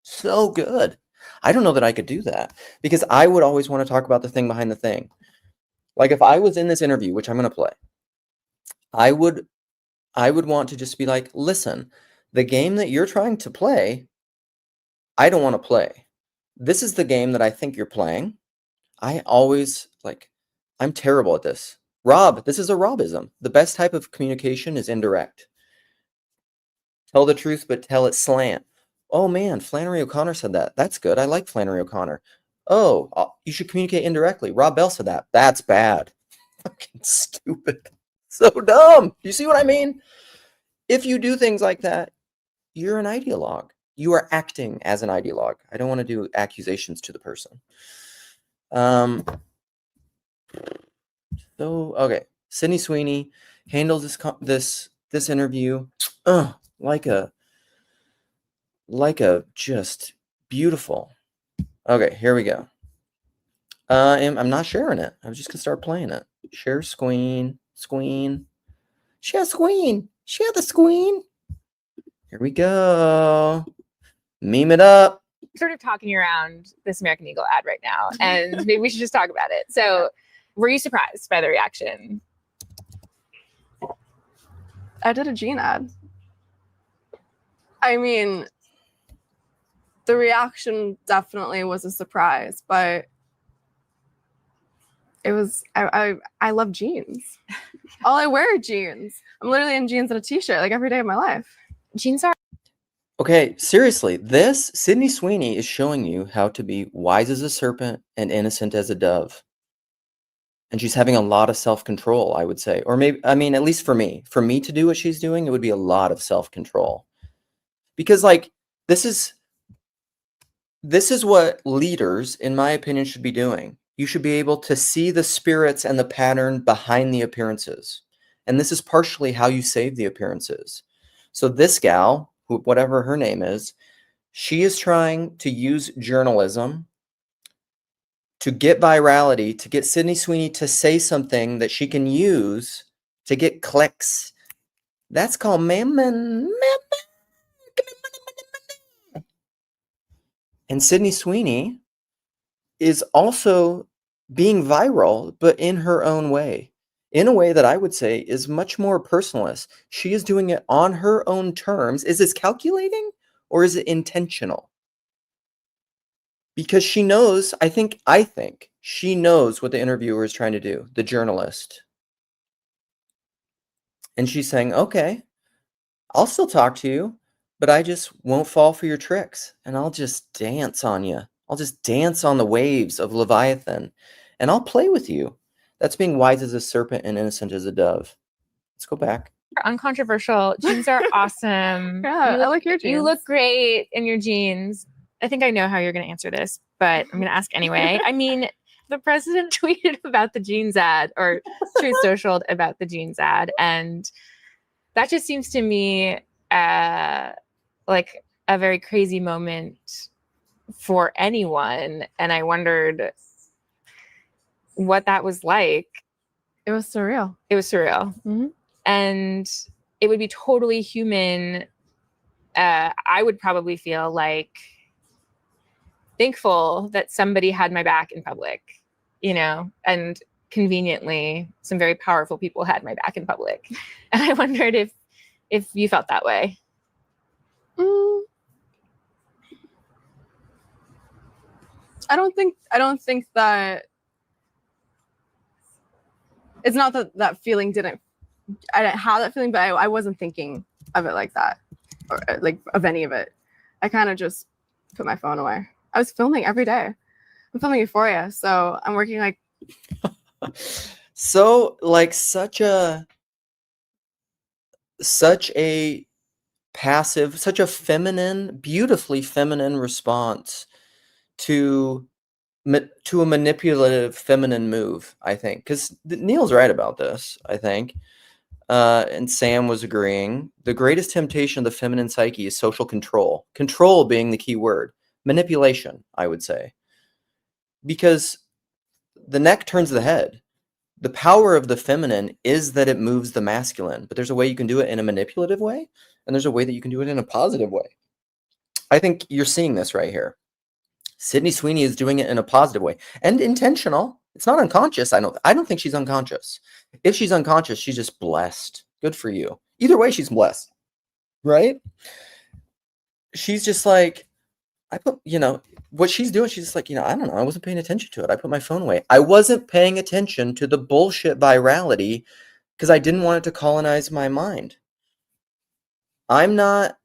so good. I don't know that I could do that, because I would always want to talk about the thing behind the thing. Like, if I was in this interview, which I'm going to play, I would want to just be like, listen, the game that you're trying to play, I don't want to play. This is the game that I think you're playing. I'm terrible at this. Rob, this is a Robism. The best type of communication is indirect. Tell the truth, but tell it slant. Oh man, Flannery O'Connor said that. That's good. I like Flannery O'Connor. Oh, you should communicate indirectly. Rob Bell said that. That's bad. Fucking stupid. So dumb. You see what I mean? If you do things like that, you're an ideologue. You are acting as an ideologue. I don't want to do accusations to the person. Okay. Sydney Sweeney handles this interview like a just beautiful. Okay, here we go. I'm not sharing it. I'm just gonna start playing it. Share screen. Share screen. Share the screen. Here we go. Meme it up.
Sort of talking around this American Eagle ad right now, and maybe we should just talk about it. So, were you surprised by the reaction?
I did a jean ad. I mean, the reaction definitely was a surprise, but it was, I love jeans. All I wear are jeans. I'm literally in jeans and a t-shirt like every day of my life.
Jeans are
Okay, seriously, this Sydney Sweeney is showing you how to be wise as a serpent and innocent as a dove. And she's having a lot of self-control, I would say. Or maybe, I mean, at least for me to do what she's doing, it would be a lot of self-control. Because, like, this is what leaders, in my opinion, should be doing. You should be able to see the spirits and the pattern behind the appearances. And this is partially how you save the appearances. So this gal, whatever her name is, she is trying to use journalism to get virality, to get Sydney Sweeney to say something that she can use to get clicks. That's called mammon. And Sydney Sweeney is also being viral, but in her own way. In a way that I would say is much more personalist. She is doing it on her own terms. Is this calculating or is it intentional? Because she knows, I think she knows what the interviewer is trying to do, the journalist. And she's saying, okay, I'll still talk to you, but I just won't fall for your tricks. And I'll just dance on you. I'll just dance on the waves of Leviathan. And I'll play with you. That's being wise as a serpent and innocent as a dove. Let's go back.
uncontroversial. Jeans are awesome.
Yeah, I like your jeans.
You look great in your jeans. I think I know how you're going to answer this, but I'm going to ask anyway. I mean, the president tweeted about the jeans ad, or Truth Socialed about the jeans ad. And that just seems to me like a very crazy moment for anyone. And I wondered what that was like.
It was surreal.
It was surreal.
Mm-hmm.
And it would be totally human. I would probably feel like thankful that somebody had my back in public, you know, and conveniently some very powerful people had my back in public. And I wondered if you felt that way.
I don't think that it's not that that feeling I didn't have that feeling, but I wasn't thinking of it like that, or like of any of it. I kind of just put my phone away. I was filming every day. I'm filming Euphoria, so I'm working like
so like such a passive, such a feminine, beautifully feminine response to a manipulative feminine move, I think, because Neil's right about this, I think. And Sam was agreeing. The greatest temptation of the feminine psyche is social control. Control being the key word. Manipulation, I would say. Because the neck turns the head. The power of the feminine is that it moves the masculine. But there's a way you can do it in a manipulative way, and there's a way that you can do it in a positive way. I think you're seeing this right here. Sydney Sweeney is doing it in a positive way and intentional. It's not unconscious. I don't think she's unconscious. If she's unconscious, she's just blessed. Good for you. Either way, she's blessed, right? She's just like, what she's doing. She's just like, I don't know. I wasn't paying attention to it. I put my phone away. I wasn't paying attention to the bullshit virality because I didn't want it to colonize my mind. I'm not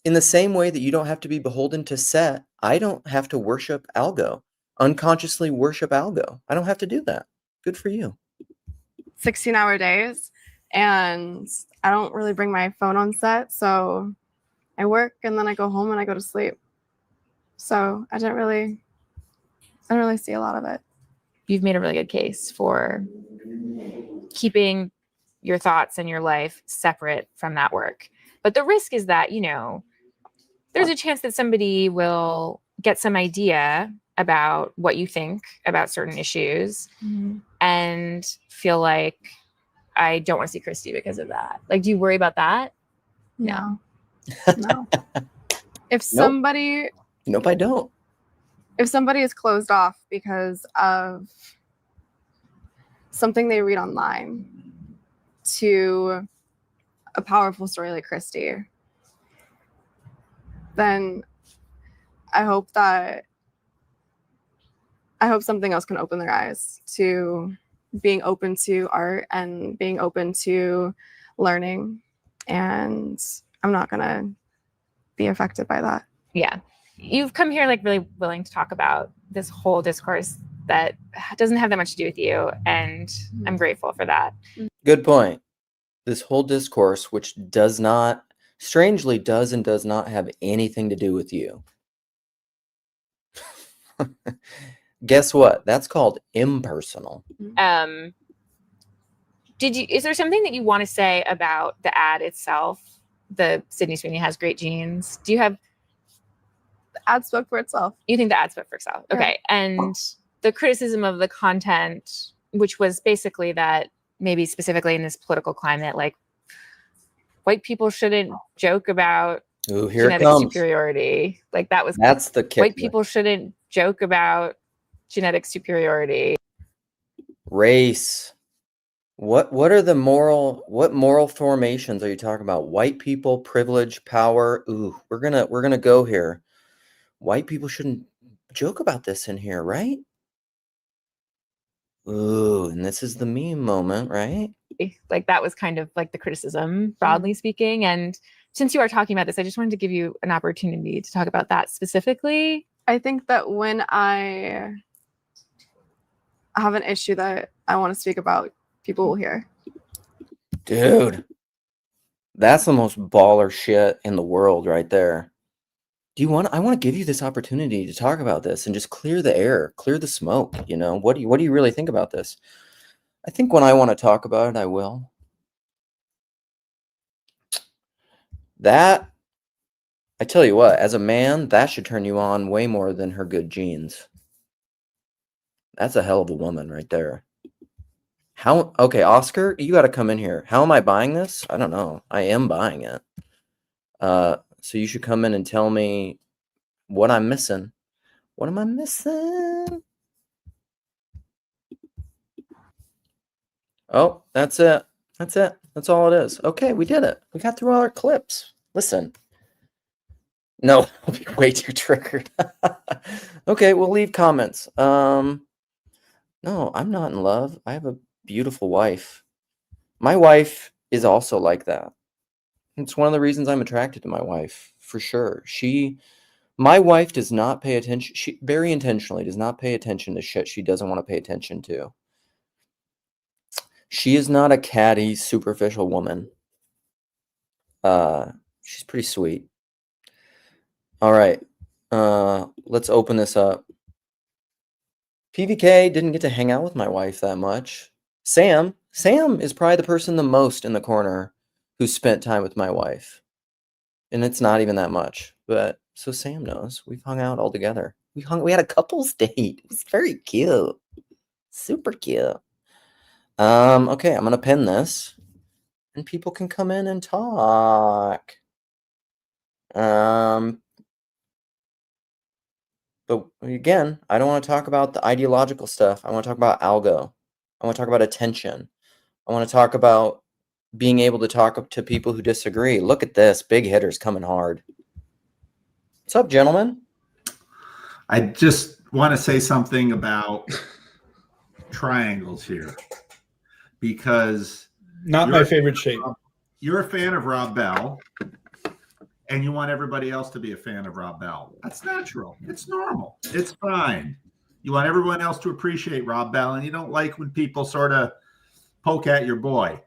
in the same way that you don't have to be beholden to set. I don't have to worship Algo, unconsciously worship Algo. I don't have to do that. Good for you.
16-hour days, and I don't really bring my phone on set, so I work and then I go home and I go to sleep. So I don't really see a lot of it.
You've made a really good case for keeping your thoughts and your life separate from that work. But the risk is that, there's a chance that somebody will get some idea about what you think about certain issues and feel like, I don't want to see Christy because of that. Like, do you worry about that?
No. No. If somebody...
Nope, I don't.
If somebody is closed off because of something they read online to a powerful story like Christy, then I hope something else can open their eyes to being open to art and being open to learning. And I'm not going to be affected by that.
Yeah. You've come here like really willing to talk about this whole discourse that doesn't have that much to do with you. And I'm grateful for that.
Good point. This whole discourse, which strangely does and does not have anything to do with you. Guess what? That's called impersonal.
Is there something that you want to say about the ad itself? The Sydney Sweeney has great genes. Do you have...
The ad spoke for itself.
You think the ad spoke for itself?
Yeah.
Okay. And the criticism of the content, which was basically that maybe specifically in this political climate, like white people shouldn't joke about genetic superiority. Like that's the kick. White people shouldn't joke about genetic superiority.
Race. What are the moral formations are you talking about? White people, privilege, power. Ooh, we're gonna go here. White people shouldn't joke about this in here, right? Ooh, and this is the meme moment, right?
Like that was kind of like the criticism, broadly speaking. And since you are talking about this, I just wanted to give you an opportunity to talk about that specifically.
I think that when I have an issue that I want to speak about, people will hear.
Dude, that's the most baller shit in the world right there. I want to give you this opportunity to talk about this and just clear the air, clear the smoke. What do you really think about this? I think when I want to talk about it, I will. That, I tell you what, as a man, that should turn you on way more than her good genes. That's a hell of a woman right there. Okay, Oscar, you got to come in here. How am I buying this? I don't know. I am buying it. So you should come in and tell me what I'm missing. What am I missing? Oh, that's it. That's it. That's all it is. Okay, we did it. We got through all our clips. Listen. No, I'll be way too triggered. Okay, we'll leave comments. No, I'm not in love. I have a beautiful wife. My wife is also like that. It's one of the reasons I'm attracted to my wife, for sure. My wife does not pay attention. She very intentionally does not pay attention to shit she doesn't want to pay attention to. She is not a catty, superficial woman. She's pretty sweet. All right. Let's open this up. PVK didn't get to hang out with my wife that much. Sam is probably the person the most in the corner who spent time with my wife. And it's not even that much. But so Sam knows. We've hung out all together. We had a couples date. It was very cute. Super cute. Okay, I'm gonna pin this. And people can come in and talk. But again, I don't want to talk about the ideological stuff. I want to talk about algo. I want to talk about attention. I want to talk about being able to talk to people who disagree. Look at this. Big hitters coming hard. What's up, gentlemen?
I just want to say something about triangles here, because
not my favorite shape.
You're a fan of Rob Bell, and you want everybody else to be a fan of Rob Bell. That's natural. It's normal. It's fine. You want everyone else to appreciate Rob Bell, and you don't like when people sort of poke at your boy.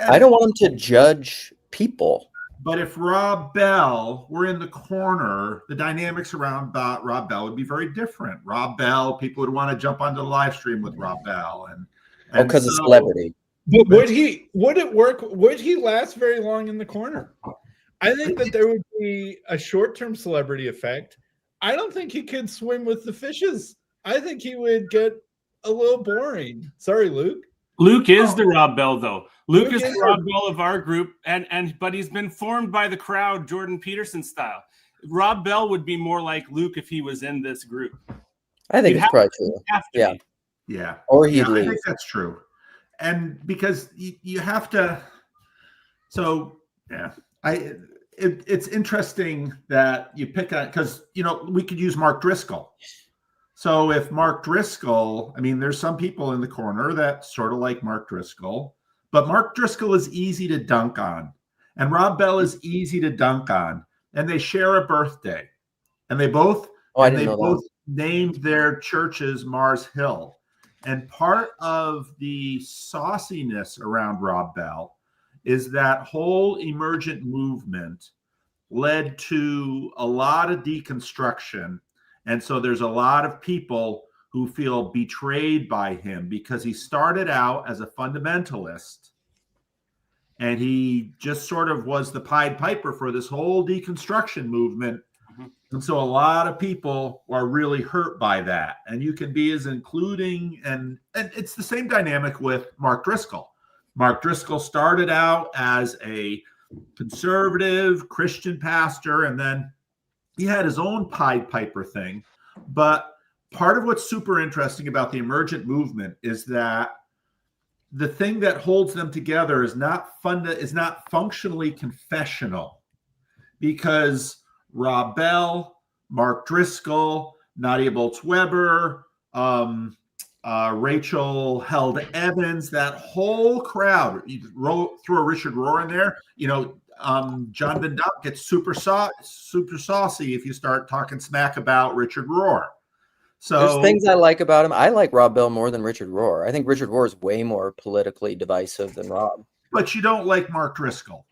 I don't want them to judge people.
But if Rob Bell were in the corner, the dynamics around Rob Bell would be very different. Rob Bell, people would want to jump onto the live stream with Rob Bell, and
because of celebrity.
But would it work? Would he last very long in the corner? I think that there would be a short-term celebrity effect. I don't think he could swim with the fishes. I think he would get a little boring. Sorry, Luke.
Luke is the Rob Bell, though. Luke is the Rob Bell of our group, but he's been formed by the crowd, Jordan Peterson style. Rob Bell would be more like Luke if he was in this group.
I think it's probably true.
Yeah.
Or he'd leave.
I think that's true. And because you have to, so yeah, it's interesting that you pick on, because we could use Mark Driscoll. So if Mark Driscoll, I mean, there's some people in the corner that sort of like Mark Driscoll, but Mark Driscoll is easy to dunk on, and Rob Bell is easy to dunk on, and they share a birthday, and they both named their churches Mars Hill. And part of the sauciness around Rob Bell is that whole emergent movement led to a lot of deconstruction. And so there's a lot of people who feel betrayed by him because he started out as a fundamentalist and he just sort of was the Pied Piper for this whole deconstruction movement. And so a lot of people are really hurt by that. And you can be as including, and it's the same dynamic with Mark Driscoll. Mark Driscoll started out as a conservative Christian pastor, and then he had his own Pied Piper thing. But part of what's super interesting about the emergent movement is that the thing that holds them together is not functionally confessional, because Rob Bell, Mark Driscoll, Nadia Boltz-Weber, Rachel Held Evans, that whole crowd. You throw a Richard Rohr in there. John Van Dyke gets super saucy if you start talking smack about Richard Rohr. So
there's things I like about him. I like Rob Bell more than Richard Rohr. I think Richard Rohr is way more politically divisive than Rob.
But you don't like Mark Driscoll.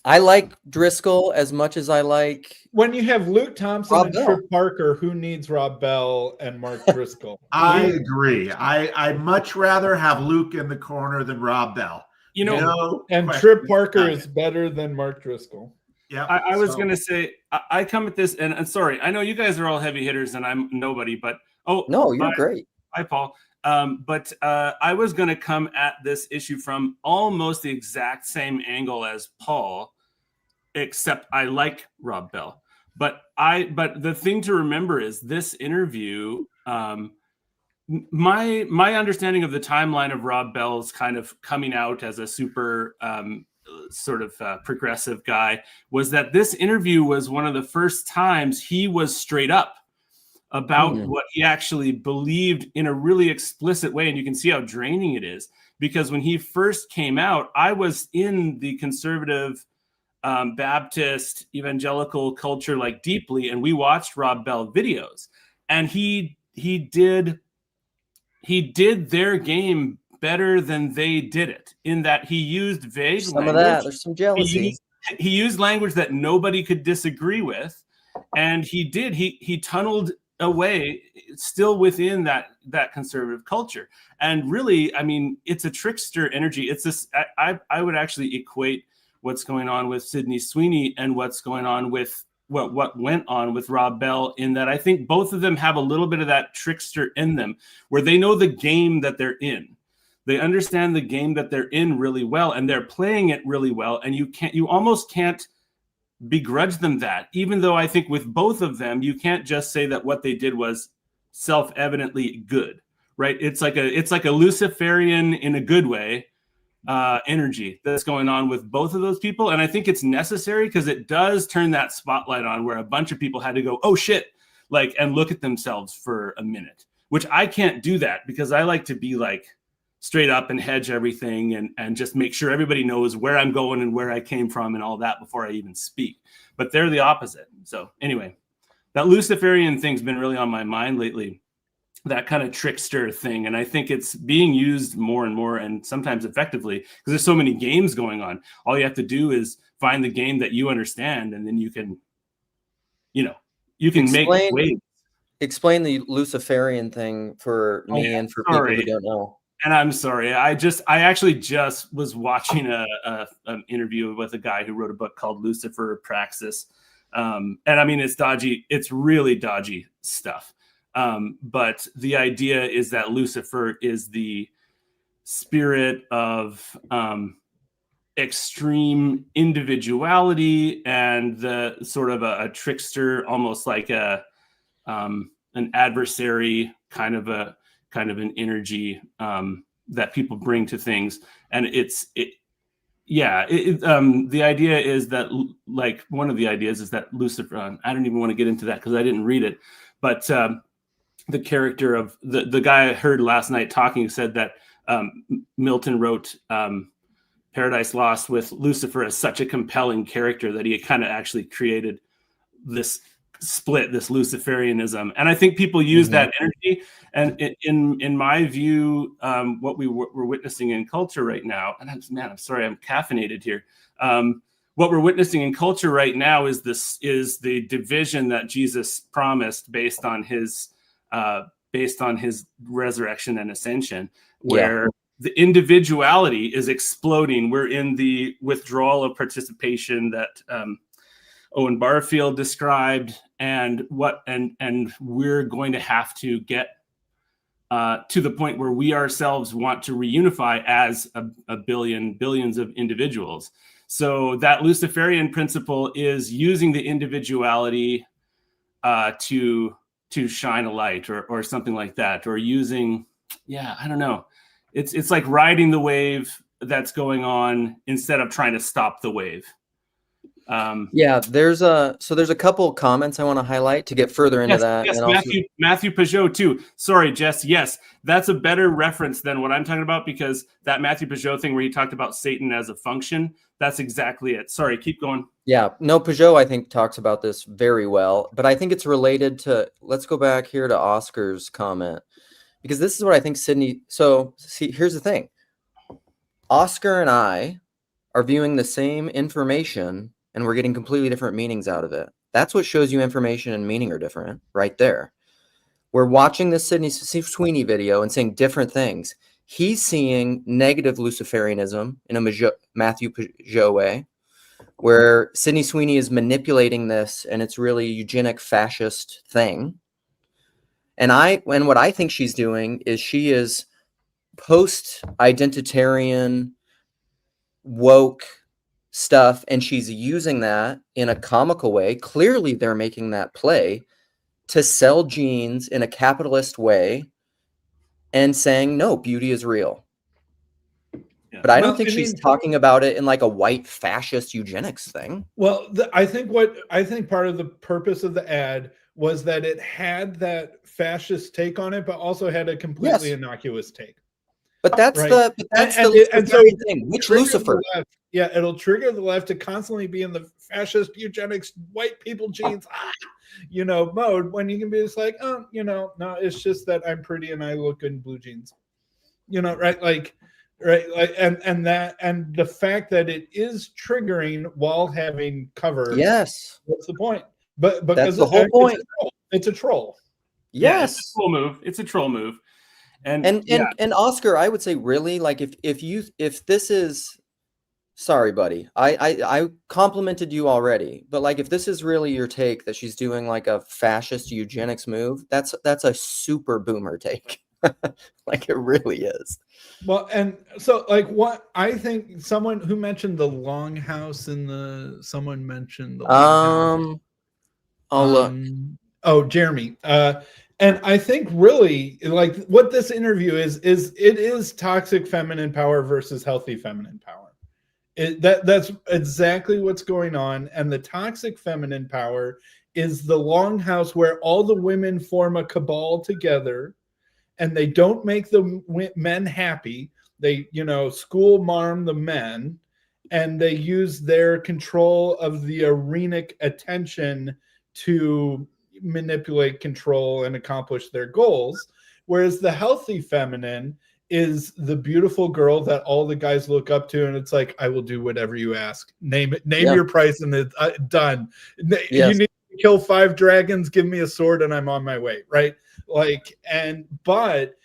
I like Driscoll as much as I like.
When you have Luke Thompson
Rob
and
Bell.
Trip Parker, who needs Rob Bell and Mark Driscoll?
I agree. I'd much rather have Luke in the corner than Rob Bell.
And Trip Parker is better than Mark Driscoll.
Yeah,
I was going to say, I come at this, and I'm sorry, I know you guys are all heavy hitters and I'm nobody, but
no, you're great.
Hi, Paul. But I was going to come at this issue from almost the exact same angle as Paul, except I like Rob Bell. But the thing to remember is this interview. My understanding of the timeline of Rob Bell's kind of coming out as a super sort of progressive guy was that this interview was one of the first times he was straight up about what he actually believed in a really explicit way. And you can see how draining it is, because when he first came out, I was in the conservative Baptist evangelical culture like deeply, and we watched Rob Bell videos, and he did their game better than they did it, in that he used vague
Some
language.
of that, there's some jealousy.
He used language that nobody could disagree with, and he tunneled away still within that conservative culture. And really, I mean, it's a trickster energy. It's this, I would actually equate what's going on with Sydney Sweeney and what's going on with what went on with Rob Bell, in that I think both of them have a little bit of that trickster in them, where they know the game that they're in. They understand the game that they're in really well, and they're playing it really well. And you almost can't begrudge them that, even though I think with both of them, you can't just say that what they did was self-evidently good, right? It's like a Luciferian, in a good way, energy that's going on with both of those people. And I think it's necessary, because it does turn that spotlight on where a bunch of people had to go, oh shit, like, and look at themselves for a minute, which I can't do that, because I like to be like straight up and hedge everything and just make sure everybody knows where I'm going and where I came from and all that before I even speak. But they're the opposite. So anyway, that Luciferian thing's been really on my mind lately, that kind of trickster thing. And I think it's being used more and more, and sometimes effectively, because there's so many games going on. All you have to do is find the game that you understand, and then you can make waves.
Explain the Luciferian thing for me and for people who don't know.
And I'm sorry, I actually just was watching an interview with a guy who wrote a book called Lucifer Praxis. And I mean, it's dodgy. It's really dodgy stuff. But the idea is that Lucifer is the spirit of extreme individuality, and the sort of a trickster, almost like an adversary, kind of an energy that people bring to things. And the idea is that, like, one of the ideas is that Lucifer, I don't even want to get into that because I didn't read it, but the character of the guy I heard last night talking said that Milton wrote Paradise Lost with Lucifer as such a compelling character that he kind of actually created this split, this Luciferianism. And I think people use that energy. And in my view, what we're witnessing in culture right now, and I'm sorry, I'm caffeinated here. What we're witnessing in culture right now is the division that Jesus promised based on his resurrection and ascension, where the individuality is exploding. We're in the withdrawal of participation that Owen Barfield described, and we're going to have to get to the point where we ourselves want to reunify as billions of individuals. So that Luciferian principle is using the individuality to shine a light or something like that, or using, I don't know. It's like riding the wave that's going on instead of trying to stop the wave.
There's a couple comments I want to highlight to get further into that.
Yes,
and
Matthew Peugeot too. Sorry, Jess. Yes, that's a better reference than what I'm talking about, because that Matthew Peugeot thing where he talked about Satan as a function, that's exactly it. Sorry, keep going.
Yeah, no, Peugeot, I think, talks about this very well, but I think it's related to, let's go back here to Oscar's comment, because this is what I think Sydney, so see, here's the thing. Oscar and I are viewing the same information, and we're getting completely different meanings out of it. That's what shows you information and meaning are different right there. We're watching this Sydney Sweeney video and saying different things. He's seeing negative Luciferianism in a Matthew Peugeot way, where Sydney Sweeney is manipulating this, and it's really a eugenic fascist thing. And what I think she's doing is she is post-identitarian, woke, stuff, and she's using that in a comical way. Clearly, they're making that play to sell jeans in a capitalist way and saying, no, beauty is real.
Yeah.
But I
Well,
don't think
I
she's
mean-
talking about it in like a white fascist eugenics thing.
Well, I think part of the purpose of the ad was that it had that fascist take on it, but also had a completely
Yes.
innocuous take.
But that's
Right.
the but that's
And
the
so
Luciferian thing. Which
trigger the
Lucifer?
left. Yeah, it'll trigger the left to constantly be in the fascist eugenics, white people jeans, mode, when you can be just like, oh, no, it's just that I'm pretty and I look good in blue jeans. Right? Like, and the fact that it is triggering while having cover.
Yes.
What's the point? But because
That's the whole point.
It's a troll.
Yeah,
Yes.
it's a troll move. It's a troll move.
And Oscar, I would say, really, like, if this is, sorry, buddy, I complimented you already, but like, if this is really your take that she's doing like a fascist eugenics move, that's a super boomer take. Like, it really is.
Well, and so like what I think someone who mentioned the longhouse someone mentioned the longhouse.
I'll look.
Oh, Jeremy. And I think really like what this interview is it is toxic feminine power versus healthy feminine power. That's exactly what's going on. And the toxic feminine power is the longhouse where all the women form a cabal together and they don't make the men happy. They, school marm the men and they use their control of the arenic attention to manipulate, control, and accomplish their goals. Whereas the healthy feminine is the beautiful girl that all the guys look up to, and it's like, I will do whatever you ask. Name your price, and it's done. Yes. You need to kill 5 dragons, give me a sword, and I'm on my way, right? Like, but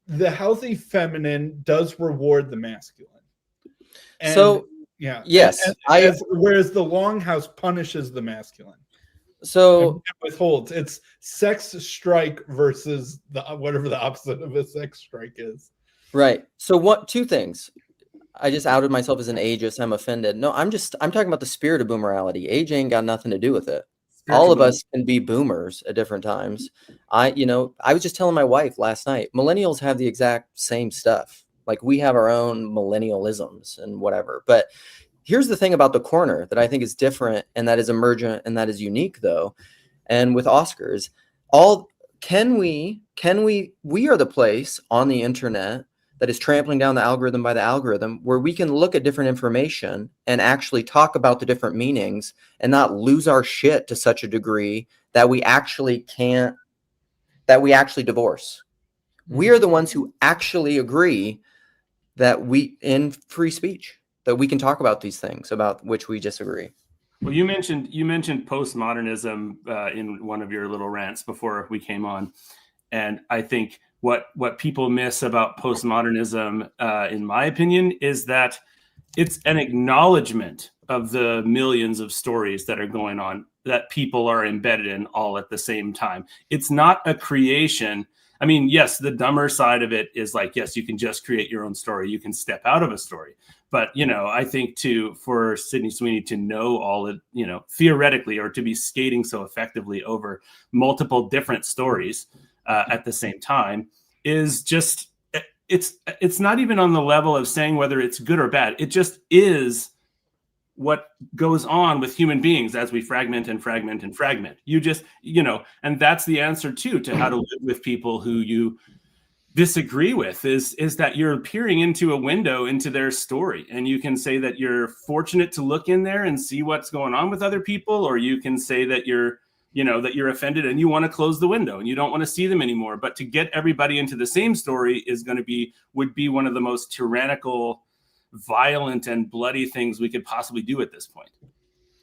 the healthy feminine does reward the masculine. And,
so
yeah,
yes,
whereas the longhouse punishes the masculine.
So
withholds. It's sex strike versus whatever the opposite of a sex strike is.
Right. So two things. I just outed myself as an ageist. I'm offended. No, I'm talking about the spirit of boomerality. Age ain't got nothing to do with it. All of us can be boomers at different times. I was just telling my wife last night, millennials have the exact same stuff. Like, we have our own millennialisms and whatever. But here's the thing about the corner that I think is different and that is emergent and that is unique, though. And with Oscars, we are the place on the internet that is trampling down the algorithm by the algorithm, where we can look at different information and actually talk about the different meanings and not lose our shit to such a degree that we actually divorce. We are the ones who actually agree that in free speech, that we can talk about these things about which we disagree.
Well, you mentioned postmodernism in one of your little rants before we came on. And I think what people miss about postmodernism, in my opinion, is that it's an acknowledgement of the millions of stories that are going on that people are embedded in all at the same time. It's not a creation. I mean, yes, the dumber side of it is like, yes, you can just create your own story. You can step out of a story. But, I think for Sydney Sweeney to know all of, theoretically, or to be skating so effectively over multiple different stories at the same time is just, it's not even on the level of saying whether it's good or bad. It just is what goes on with human beings as we fragment and fragment and fragment. You just, and that's the answer to how to live with people who you disagree with is that you're peering into a window into their story, and you can say that you're fortunate to look in there and see what's going on with other people, or you can say that you're offended and you want to close the window and you don't want to see them anymore. But to get everybody into the same story would be one of the most tyrannical, violent, and bloody things we could possibly do at this point.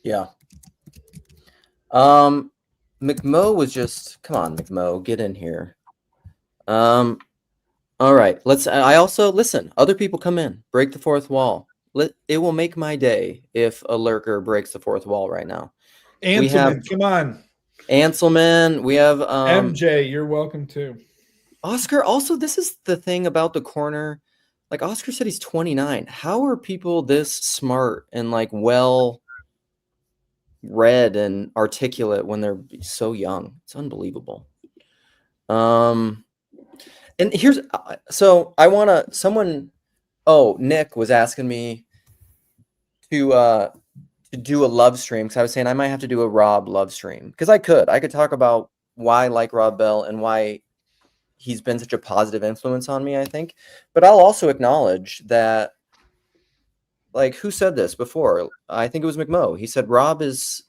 Yeah. McMo was just, come on, McMo, get in here. All right, I also, listen, other people come in, break the fourth wall. It will make my day if a lurker breaks the fourth wall right now.
Anselman, come on.
Anselman, we have
MJ, you're welcome too.
Oscar. Also, this is the thing about the corner. Like Oscar said he's 29. How are people this smart and like well read and articulate when they're so young? It's unbelievable. And here's so I want to someone Nick was asking me to do a love stream because I was saying I might have to do a Rob love stream because I could talk about why I like Rob Bell and why he's been such a positive influence on me, I think. But I'll also acknowledge that, like, who said this before? I think it was McMo. He said Rob is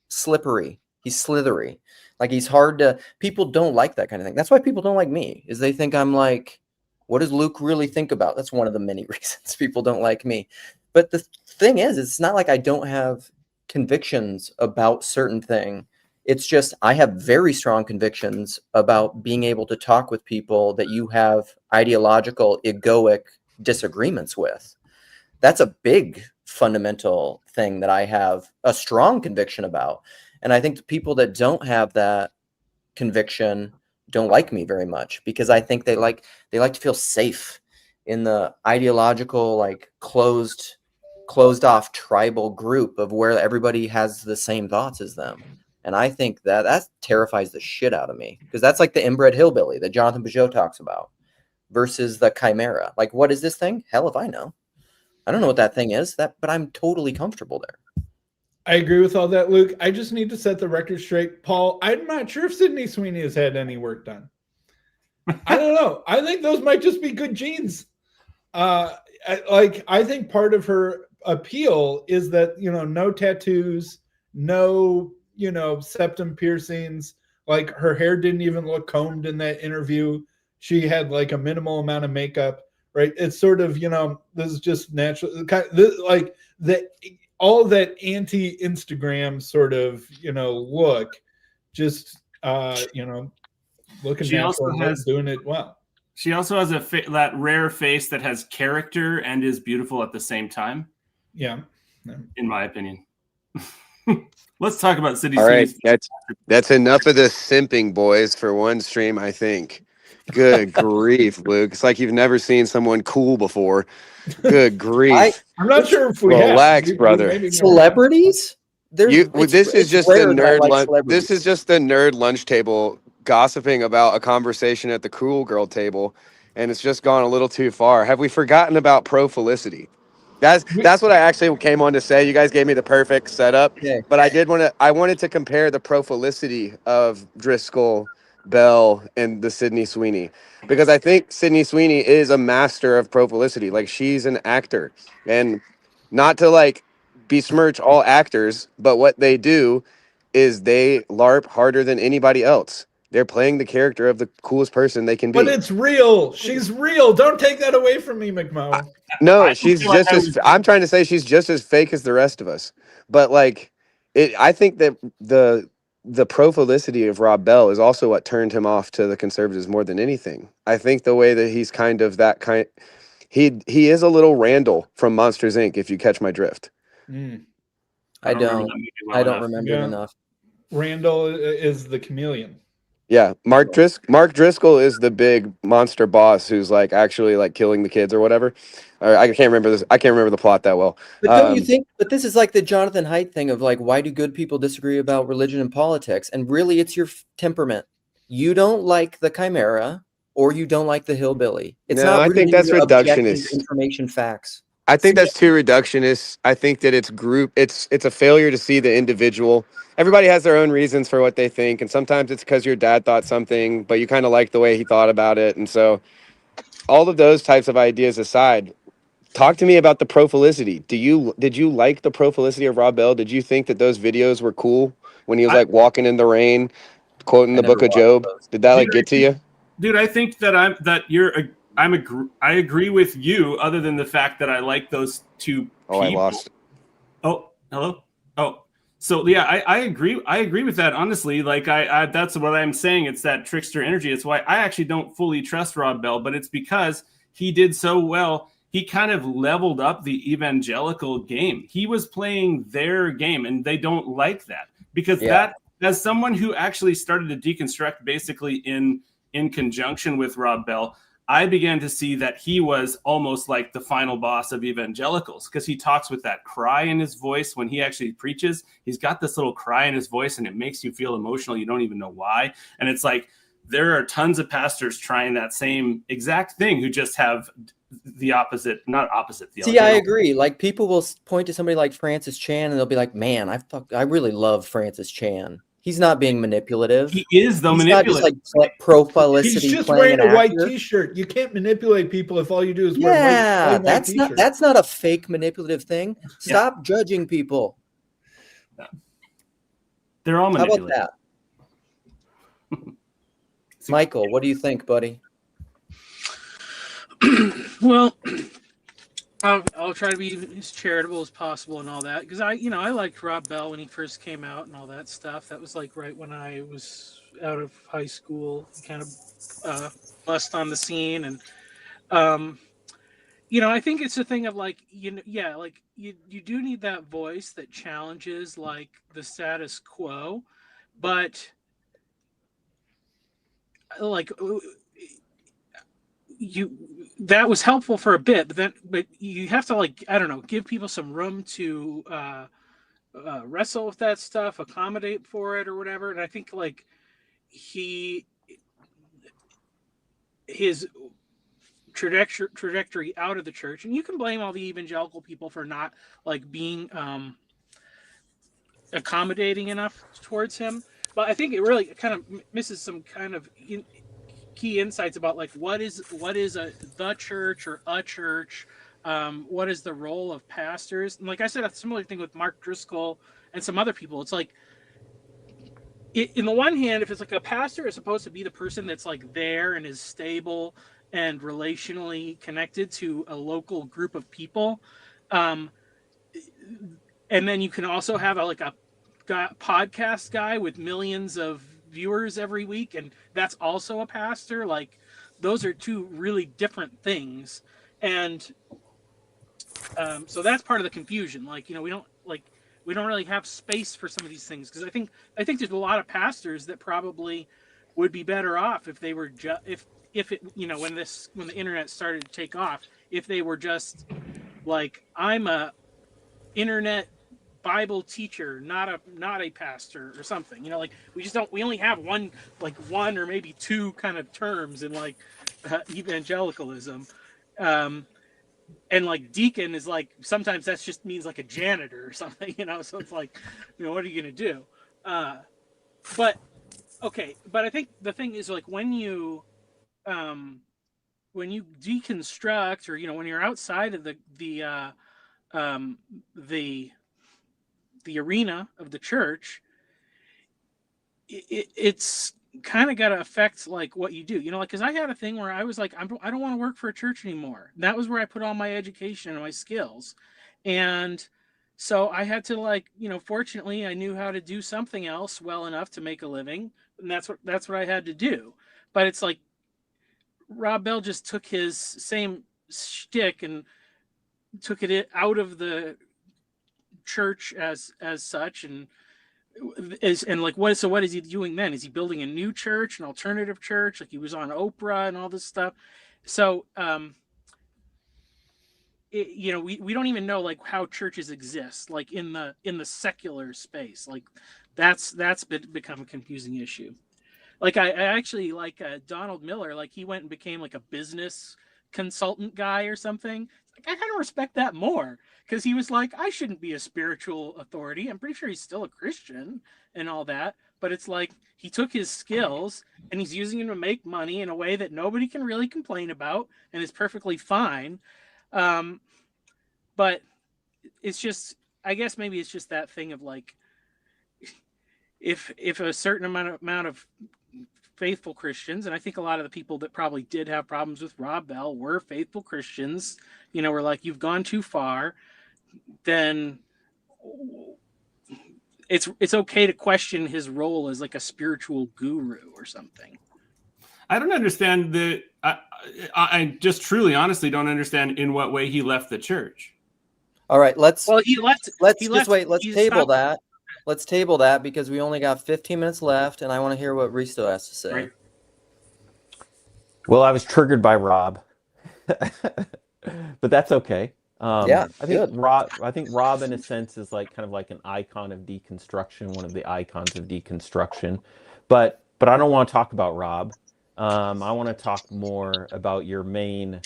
slippery. He's slithery. Like, he's hard to, people don't like that kind of thing. That's why people don't like me, is they think I'm like, what does Luke really think about? That's one of the many reasons people don't like me. But the thing is, it's not like I don't have convictions about certain thing. It's just I have very strong convictions about being able to talk with people that you have ideological, egoic disagreements with. That's a big fundamental thing that I have a strong conviction about. And I think the people that don't have that conviction don't like me very much because I think they like to feel safe in the ideological, like closed off tribal group of where everybody has the same thoughts as them. And I think that terrifies the shit out of me because that's like the inbred hillbilly that Jonathan Peugeot talks about versus the chimera. Like, what is this thing? Hell if I know. I don't know what that thing is, but I'm totally comfortable there.
I agree with all that, Luke. I just need to set the record straight. Paul, I'm not sure if Sydney Sweeney has had any work done. I don't know. I think those might just be good genes. I think part of her appeal is that, no tattoos, no, septum piercings. Like, her hair didn't even look combed in that interview. She had like a minimal amount of makeup, right? It's sort of, this is just natural. Like all that anti-Instagram sort of, look, just, looking
She also
natural and doing it well.
She also has that rare face that has character and is beautiful at the same time.
Yeah.
In my opinion. Let's talk about Sydney
All right,
Sweeney's.
that's enough of the simping, boys, for one stream, I think. Good grief, Luke. It's like you've never seen someone cool before. Good grief.
I'm not sure if we
relax,
have.
brother.
Celebrities?
This is just the nerd. This is just the nerd lunch table gossiping about a conversation at the cool girl table, and it's just gone a little too far. Have we forgotten about pro felicity? That's what I actually came on to say. You guys gave me the perfect setup, but I wanted to compare the pro felicity of Driscoll, Bell, and the Sydney Sweeney, because I think Sydney Sweeney is a master of pro felicity. Like, she's an actor, and not to like besmirch all actors, but what they do is they LARP harder than anybody else. They're playing the character of the coolest person they can be.
But it's real. She's real. Don't take that away from me, McMo.
No, she's just as I'm trying to say she's just as fake as the rest of us. But like I think that the pro felicity of Rob Bell is also what turned him off to the conservatives more than anything. I think the way that he's kind of that kind, he is a little Randall from Monsters Inc. if you catch my drift.
I don't remember it enough.
Randall is the chameleon.
Yeah, Mark Driscoll is the big monster boss who's like actually like killing the kids or whatever. I can't remember this. I can't remember the plot that well.
But don't you think? But this is like the Jonathan Haidt thing of like, why do good people disagree about religion and politics? And really, it's your temperament. You don't like the chimera, or you don't like the hillbilly. It's not.
I think that's reductionist.
Information, facts.
I think that's too reductionist. I think that it's a failure to see the individual. Everybody has their own reasons for what they think, and sometimes it's because your dad thought something, but you kind of like the way he thought about it. And so all of those types of ideas aside, talk to me about the pro felicity. Did you like the pro felicity of Rob Bell? Did you think that those videos were cool when he was like walking in the rain, quoting the book of Job? Did that like get to you?
Dude, I think that I agree with you, other than the fact that I like those two people.
I lost.
Oh, hello? Oh, so yeah, I agree. I agree with that, honestly. Like, I that's what I'm saying. It's that trickster energy. It's why I actually don't fully trust Rob Bell, but it's because he did so well. He kind of leveled up the evangelical game. He was playing their game, and they don't like that because that, as someone who actually started to deconstruct basically in conjunction with Rob Bell, I began to see that he was almost like the final boss of evangelicals, because he talks with that cry in his voice when he actually preaches. He's got this little cry in his voice, and it makes you feel emotional. You don't even know why. And it's like, there are tons of pastors trying that same exact thing who just have the opposite, not opposite theology.
See, I agree. Like, people will point to somebody like Francis Chan and they'll be like, man, I really love Francis Chan. He's not being manipulative.
He is, though, manipulative.
Not just like profilicity.
He's just wearing a white T-shirt. You can't manipulate people if all you do is wear white T-shirt.
That's not a fake manipulative thing. Stop judging people.
They're all manipulative.
How about that? Michael, what do you think, buddy?
Well, I'll try to be as charitable as possible and all that, because I liked Rob Bell when he first came out and all that stuff. That was like right when I was out of high school, kind of bust on the scene, and I think it's a thing of like, you do need that voice that challenges like the status quo, but like that was helpful for a bit, but you have to, like, I don't know, give people some room to wrestle with that stuff, accommodate for it or whatever. And I think like his trajectory out of the church, and you can blame all the evangelical people for not like being accommodating enough towards him, but I think it really kind of misses some kind of key insights about like what is the church or a church, what is the role of pastors. And like I said, a similar thing with Mark Driscoll and some other people. It's like, in the one hand, if it's like a pastor is supposed to be the person that's like there and is stable and relationally connected to a local group of people, and then you can also have a podcast guy with millions of viewers every week, and that's also a pastor. Like, those are two really different things, and so that's part of the confusion. Like, we don't really have space for some of these things, because I think there's a lot of pastors that probably would be better off if they were if it when the internet started to take off, if they were just like, I'm a internet Bible teacher, not a pastor or something. We only have one or maybe two kind of terms in like evangelicalism, and like deacon is like, sometimes that just means like a janitor or something, so it's like, what are you gonna do? But I think the thing is, like, when you deconstruct, or when you're outside of the arena of the church, it's kind of got to affect like what you do, because I had a thing where I was like, I don't want to work for a church anymore. That was where I put all my education and my skills, and so I had to fortunately I knew how to do something else well enough to make a living, and that's what I had to do. But it's like Rob Bell just took his same shtick and took it out of the church as such, and what is he doing then? Is he building a new church, an alternative church? Like, he was on Oprah and all this stuff. So we don't even know like how churches exist like in the secular space. Like, that's become a confusing issue. Like, I actually like Donald Miller. Like, he went and became like a business consultant guy or something. I kind of respect that more, because he was like, I shouldn't be a spiritual authority. I'm pretty sure he's still a Christian and all that, but it's like he took his skills and he's using them to make money in a way that nobody can really complain about, and is perfectly fine. But it's just, I guess maybe it's just that thing of like, if a certain amount of faithful Christians, and I think a lot of the people that probably did have problems with Rob Bell were faithful Christians, were like, you've gone too far, then it's okay to question his role as like a spiritual guru or something.
I don't understand I just truly, honestly don't understand in what way he left the church.
All right, let's table
stopped.
that. Let's table that, because we only got 15 minutes left, and I want to hear what Risto has to say.
Right.
Well, I was triggered by Rob, but that's okay.
Yeah,
I think
good.
Rob, in a sense, is like kind of like an icon of deconstruction, one of the icons of deconstruction. But I don't want to talk about Rob. I want to talk more about your main,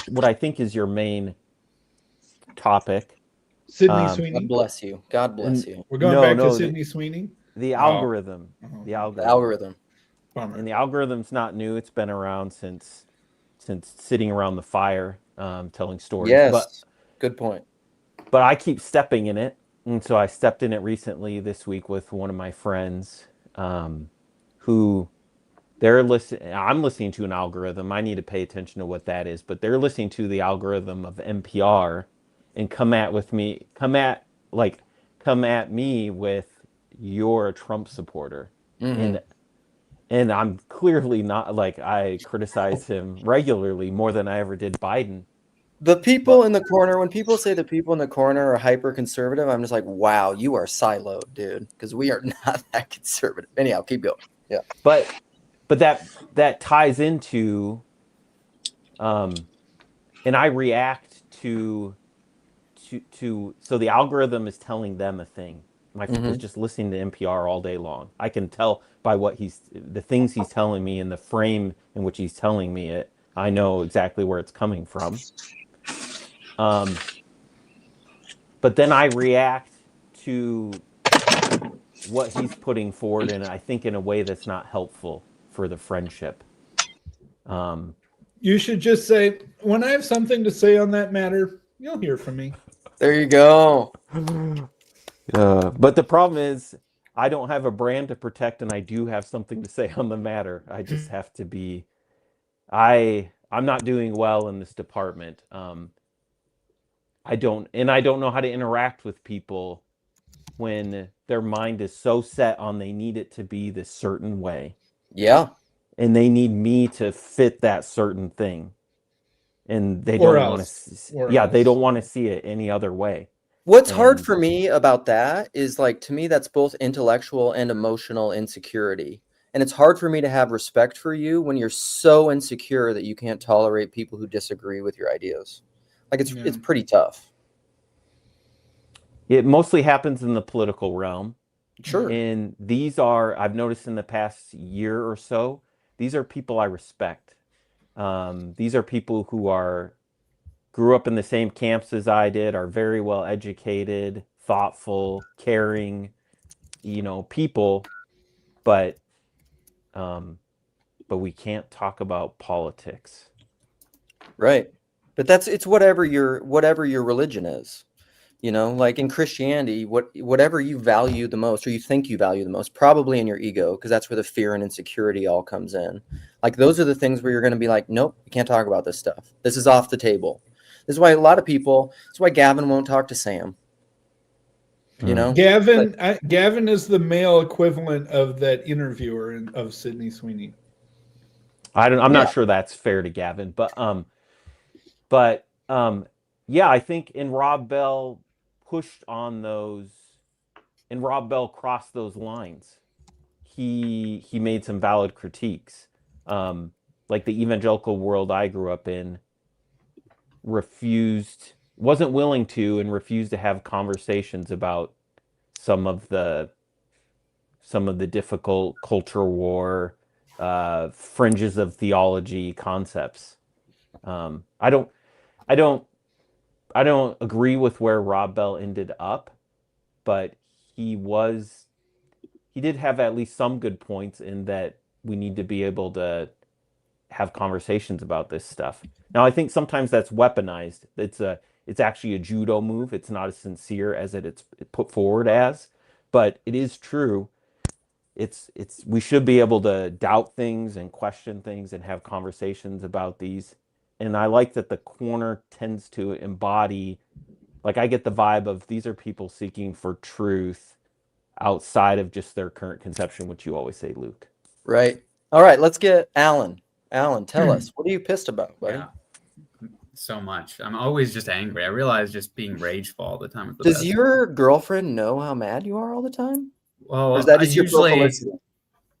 what I think is your main topic.
Sydney
God
Sweeney.
bless you. God bless you.
We're going back to Sydney Sweeney.
The algorithm. The
algorithm.
Bummer.
And the algorithm's not new. It's been around since sitting around the fire, telling stories.
Yes,
but
good point.
But I keep stepping in it, and so I stepped in it recently this week with one of my friends, who they're listening. I'm listening to an algorithm. I need to pay attention to what that is, but they're listening to the algorithm of NPR, and come at me with you're a Trump supporter, and I'm clearly not. Like, I criticize him regularly more than I ever did Biden.
The people in the corner, when people say the people in the corner are hyper conservative, I'm just like, wow, you are siloed, dude, because we are not that conservative. Anyhow, keep going. Yeah.
But that ties into, and I react to so the algorithm is telling them a thing. My friend is just listening to NPR all day long. I can tell by the things he's telling me and the frame in which he's telling me it. I know exactly where it's coming from. But then I react to what he's putting forward, and I think in a way that's not helpful for the friendship.
You should just say, when I have something to say on that matter, you'll hear from me.
There you go.
But the problem is, I don't have a brand to protect, and I do have something to say on the matter. I just have to be. I'm not doing well in this department. I don't know how to interact with people when their mind is so set on they need it to be this certain way.
Yeah.
And they need me to fit that certain thing. And they don't want to they don't want to see it any other way.
What's hard for me about that is, like, to me, that's both intellectual and emotional insecurity. And it's hard for me to have respect for you when you're so insecure that you can't tolerate people who disagree with your ideas. Like, it's pretty tough.
It mostly happens in the political realm.
Sure.
And these are, I've noticed in the past year or so, these are people I respect. These are people who grew up in the same camps as I did, are very well educated, thoughtful, caring, people, but we can't talk about politics.
Right. But it's whatever your religion is. Like in Christianity, whatever you value the most, or you think you value the most, probably in your ego, because that's where the fear and insecurity all comes in. Like, those are the things where you're going to be like, nope, we can't talk about this stuff. This is off the table. This is why that's why Gavin won't talk to Sam.
Gavin is the male equivalent of that interviewer of Sydney Sweeney.
I'm not sure that's fair to Gavin, but I think in Rob Bell pushed on those, and Rob Bell crossed those lines. He made some valid critiques. Like the evangelical world I grew up in wasn't willing to, and refused to have conversations about some of the difficult culture war, fringes of theology concepts. I don't agree with where Rob Bell ended up, but he did have at least some good points in that we need to be able to have conversations about this stuff. Now, I think sometimes that's weaponized. It's actually a judo move. It's not as sincere as it's put forward as, but it is true. We should be able to doubt things and question things and have conversations about these. And I like that the corner tends to embody, like, I get the vibe of these are people seeking for truth outside of just their current conception, which you always say, Luke.
Right. All right, let's get Alan. Alan, tell us, what are you pissed about, buddy?
Yeah. So much. I'm always just angry. I realize just being rageful all the time.
Does your girlfriend know how mad you are all the time?
Well,
or is that just your publicity?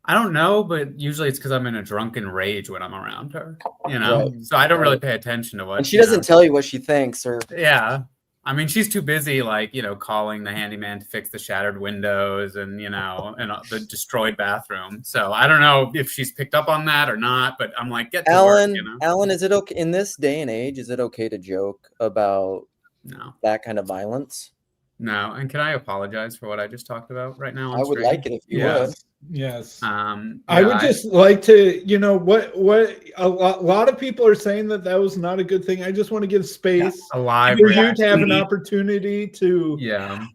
I don't know, but usually it's because I'm in a drunken rage when I'm around her, you know?
Right.
So I don't really pay attention to what,
And she doesn't tell you what she thinks or.
Yeah. I mean, she's too busy, like, you know, calling the handyman to fix the shattered windows and, you know, and the destroyed bathroom. So I don't know if she's picked up on that or not, but I'm like, get to
Alan,
work, you know?
Alan, is it okay in this day and age? Is it okay to joke about that kind of violence?
No. And can I apologize for what I just talked about right now?
I would like it if you would.
Yes.
I
would just like to, you know, what a lot of people are saying that was not a good thing. I just want to give space
a live
for you to have an
reaction.
opportunity to.
Yeah.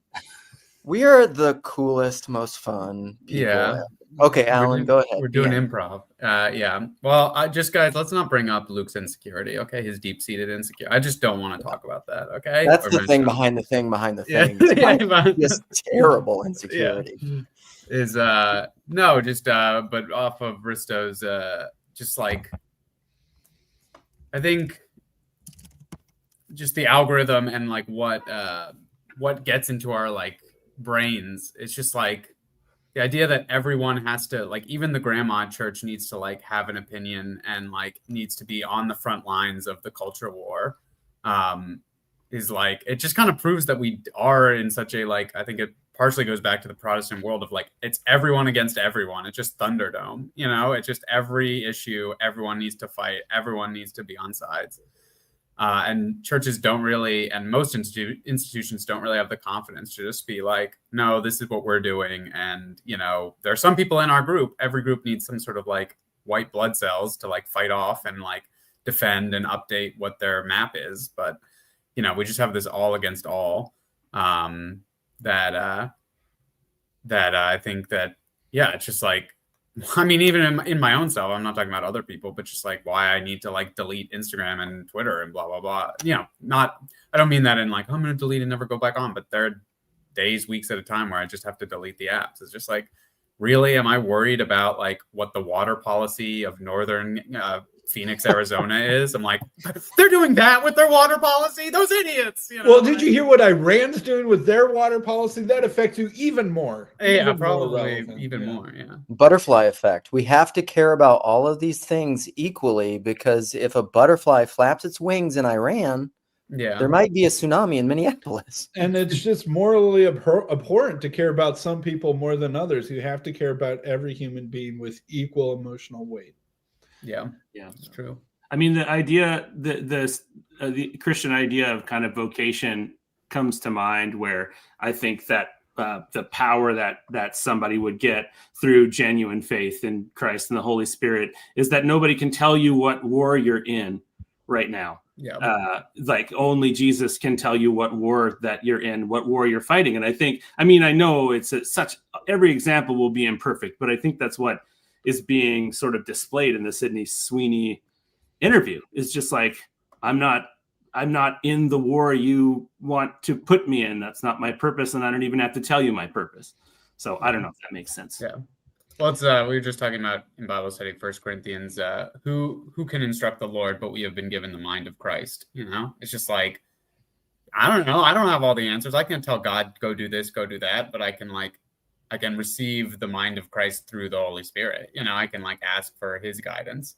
We are the coolest, most fun people.
Yeah.
Okay, Alan, go ahead.
We're doing improv. Yeah. Well, guys, let's not bring up Luke's insecurity. Okay, his deep-seated insecurity. I just don't want to talk about that. Okay.
That's the thing behind the thing behind the thing. Just terrible insecurity.
Yeah. Is no, just but off of Risto's just like I think just the algorithm and like what gets into our like brains. It's just like the idea that everyone has to, like, even the grandma at church needs to like have an opinion and like needs to be on the front lines of the culture war, is like, it just kind of proves that we are in such a, like, I think it partially goes back to the Protestant world of like, it's everyone against everyone. It's just Thunderdome, you know, it's just every issue, everyone needs to fight, everyone needs to be on sides. And churches don't really, and most institutions don't really have the confidence to just be like, no, this is what we're doing. And, you know, there are some people in our group, every group needs some sort of like white blood cells to like fight off and like defend and update what their map is. But, you know, we just have this all against all that I think that, yeah, it's just like, I mean, even in my own self, I'm not talking about other people, but just like why I need to like delete Instagram and Twitter and blah, blah, blah. You know, I don't mean that in like, I'm going to delete and never go back on, but there are days, weeks at a time where I just have to delete the apps. It's just like, really, am I worried about like what the water policy of Northern Phoenix, Arizona is? I'm like, they're doing that with their water policy, those idiots. You know?
Well, did you hear what Iran's doing with their water policy? That affects you even more.
Yeah, probably even more. Yeah.
Butterfly effect. We have to care about all of these things equally, because if a butterfly flaps its wings in Iran, there might be a tsunami in Minneapolis.
And it's just morally abhorrent to care about some people more than others. You have to care about every human being with equal emotional weight.
Yeah, it's true.
I mean, the idea, the Christian idea of kind of vocation comes to mind, where I think that the power that somebody would get through genuine faith in Christ and the Holy Spirit is that nobody can tell you what war you're in right now.
Yeah.
Like only Jesus can tell you what war that you're in, what war you're fighting. And I think, I mean, I know it's every example will be imperfect, but I think that's what is being sort of displayed in the Sydney Sweeney interview. It's just like, I'm not in the war you want to put me in. That's not my purpose, and I don't even have to tell you my purpose. So I don't know if that makes sense.
Yeah. Well, it's we were just talking about in Bible study, 1 Corinthians, who can instruct the Lord, but we have been given the mind of Christ. You know, it's just like, I don't know. I don't have all the answers. I can't tell God, go do this, go do that, but I can receive the mind of Christ through the Holy Spirit. You know, I can like ask for his guidance.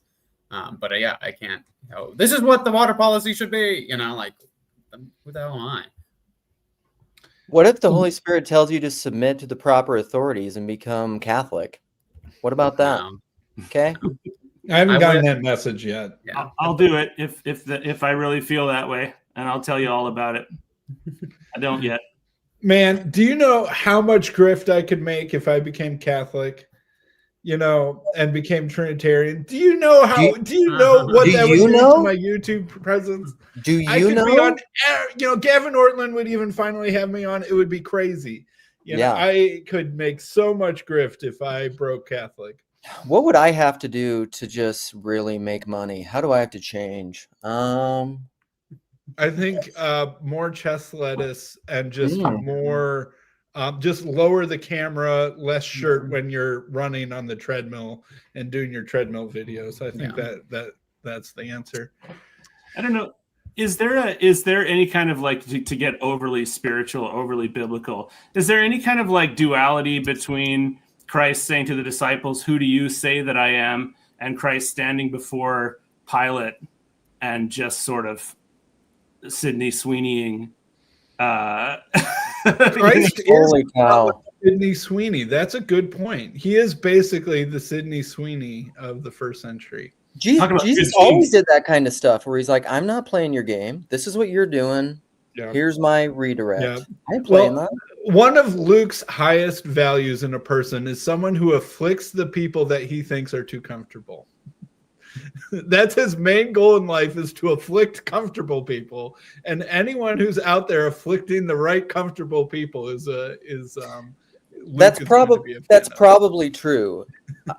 But yeah, I can't, you know, this is what the water policy should be, you know, like, who the hell am I?
What if the Holy Spirit tells you to submit to the proper authorities and become Catholic? What about that? Okay.
I haven't gotten that message yet.
Yeah.
I'll do it if I really feel that way, and I'll tell you all about it. I don't yet.
Man, do you know how much grift I could make if I became Catholic, you know, and became Trinitarian? Do you know what that would do to my YouTube presence?
Do you
I could
know?
be on, you know, Gavin Ortland would even finally have me on. It would be crazy. You know, I could make so much grift if I broke Catholic.
What would I have to do to just really make money? How do I have to change?
I think more chest lettuce and just more, just lower the camera, less shirt when you're running on the treadmill and doing your treadmill videos. I think that's the answer.
I don't know. Is there any kind of like to get overly spiritual, overly biblical? Is there any kind of like duality between Christ saying to the disciples, "Who do you say that I am?" And Christ standing before Pilate and just sort of Sydney Sweeneying.
Christ is Sydney Sweeney. That's a good point. He is basically the Sydney Sweeney of the first century.
Jesus always did that kind of stuff where he's like, I'm not playing your game. This is what you're doing.
Yeah.
Here's my redirect.
Yeah.
I ain't playing
Well,
that.
one of Luke's highest values in a person is someone who afflicts the people that he thinks are too comfortable. That's his main goal in life, is to afflict comfortable people. And anyone who's out there afflicting the right comfortable people is
That's probably true.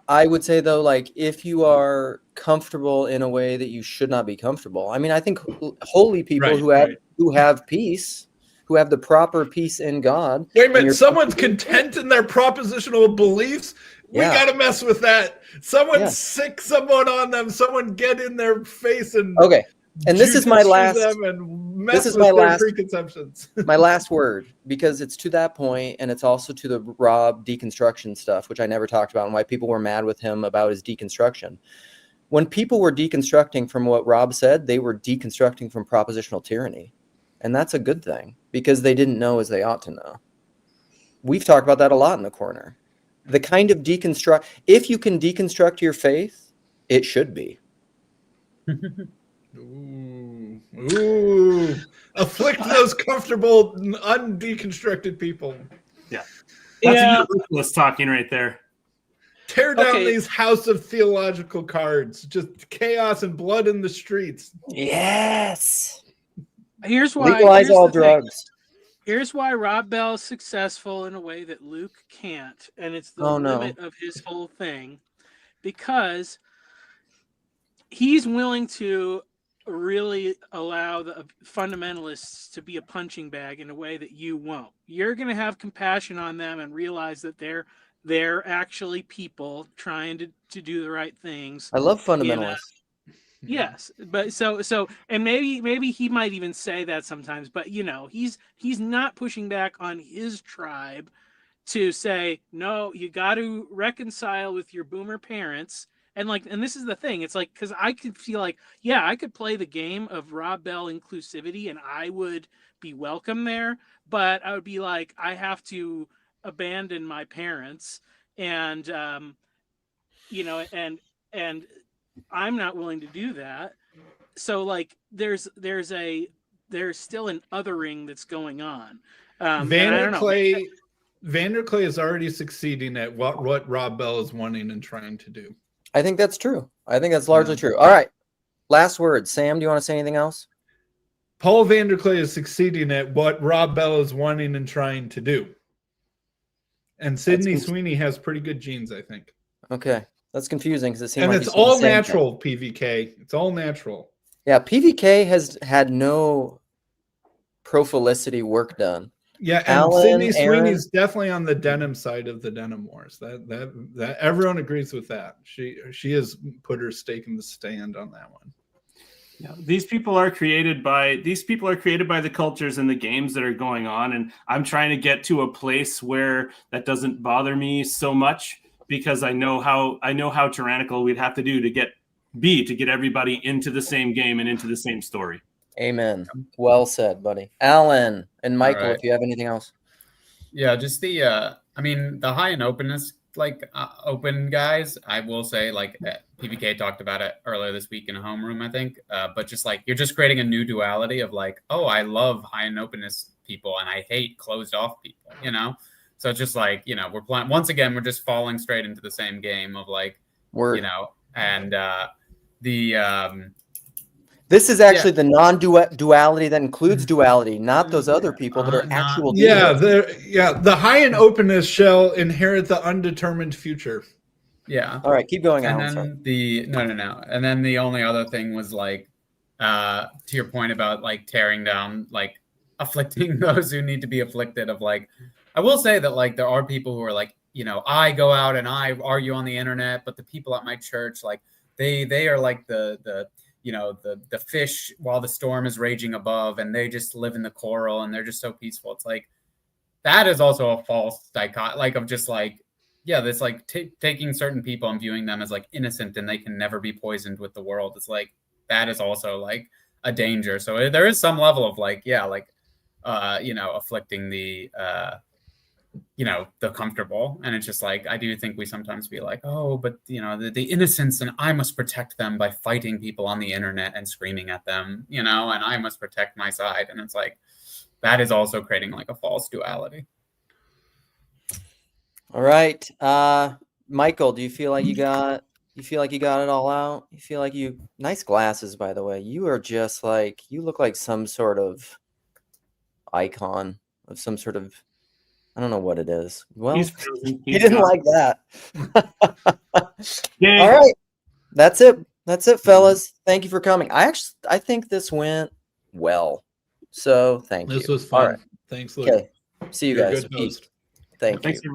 I would say though, like if you are comfortable in a way that you should not be comfortable. I mean, I think holy people who have peace, who have the proper peace in God.
Wait a minute, someone's content in their propositional beliefs. We gotta mess with that. Someone sick someone on them. Someone get in their face and
And this is my last.
Them and mess with their preconceptions.
My last word, because it's to that point, and it's also to the Rob deconstruction stuff, which I never talked about, and why people were mad with him about his deconstruction. When people were deconstructing from what Rob said, they were deconstructing from propositional tyranny, and that's a good thing because they didn't know as they ought to know. We've talked about that a lot in the corner. The kind of deconstruct, if you can deconstruct your faith, it should be.
Ooh. Afflict those comfortable, undeconstructed people.
Yeah. That's Nicholas talking right there.
Tear down these house of theological cards. Just chaos and blood in the streets.
Yes.
Here's why.
Legalize all drugs.
Here's why Rob Bell is successful in a way that Luke can't. And it's the limit of his whole thing. Because he's willing to really allow the fundamentalists to be a punching bag in a way that you won't. You're going to have compassion on them and realize that they're actually people trying to do the right things.
I love fundamentalists.
Yes, but so and maybe he might even say that sometimes, but he's not pushing back on his tribe to say, no, you got to reconcile with your boomer parents. And this is the thing. It's like, because I could feel like, I could play the game of Rob Bell inclusivity and I would be welcome there, but I would be like, I have to abandon my parents and, and I'm not willing to do that. So there's still an othering that's going on.
Vanderklay is already succeeding at what Rob Bell is wanting and trying to do.
I think that's true. I think that's largely true. All right. Last word. Sam, do you want to say anything else?
Paul Vanderklay is succeeding at what Rob Bell is wanting and trying to do. And Sydney Sweeney has pretty good genes, I think.
Okay. That's confusing because it seems
and
like
it's all natural, PVK. It's all natural.
Yeah, PVK has had no prophilicity work done.
Yeah, and Sydney Sweeney's definitely on the denim side of the denim wars. That everyone agrees with that. She has put her stake in the stand on that one.
Yeah, these people are created by the cultures and the games that are going on, and I'm trying to get to a place where that doesn't bother me so much because I know how tyrannical we'd have to do to get everybody into the same game and into the same story.
Amen. Well said, buddy. Alan and Michael,
right.
If you have anything else.
Yeah, just the high and openness, open guys, I will say, PVK talked about it earlier this week in a homeroom, I think. But just you're just creating a new duality of I love high and openness people and I hate closed off people, So it's just we're playing once again, we're just falling straight into the same game of
this is actually the non-duality that includes duality, not those other people that are actual.
The high and openness shall inherit the undetermined future.
Yeah.
All right, keep going.
And
Alan,
no. And then the only other thing was to your point about tearing down, afflicting those who need to be afflicted. Of I will say that there are people who are I go out and I argue on the internet, but the people at my church they are the fish while the storm is raging above, and they just live in the coral and they're just so peaceful. It's that is also a false dichotomy, of just yeah, this like taking certain people and viewing them as like innocent and they can never be poisoned with the world. It's like that is also like a danger. So there is some level of like, yeah, like afflicting the the comfortable. And it's just like, I do think we sometimes be like, oh, but the innocence, and I must protect them by fighting people on the internet and screaming at them, and I must protect my side. And it's like, that is also creating like a false duality.
All right. Michael, do you feel like you got it all out? You feel like nice glasses, by the way. You are just like, you look like some sort of icon of some sort of, I don't know what it is. Well, he didn't like that. All right. That's it, fellas. Thank you for coming. I think this went well. So thank you.
This was fun.
All right.
Thanks, Luke.
Okay. See you
You're a
guys.
good host.
Thank you.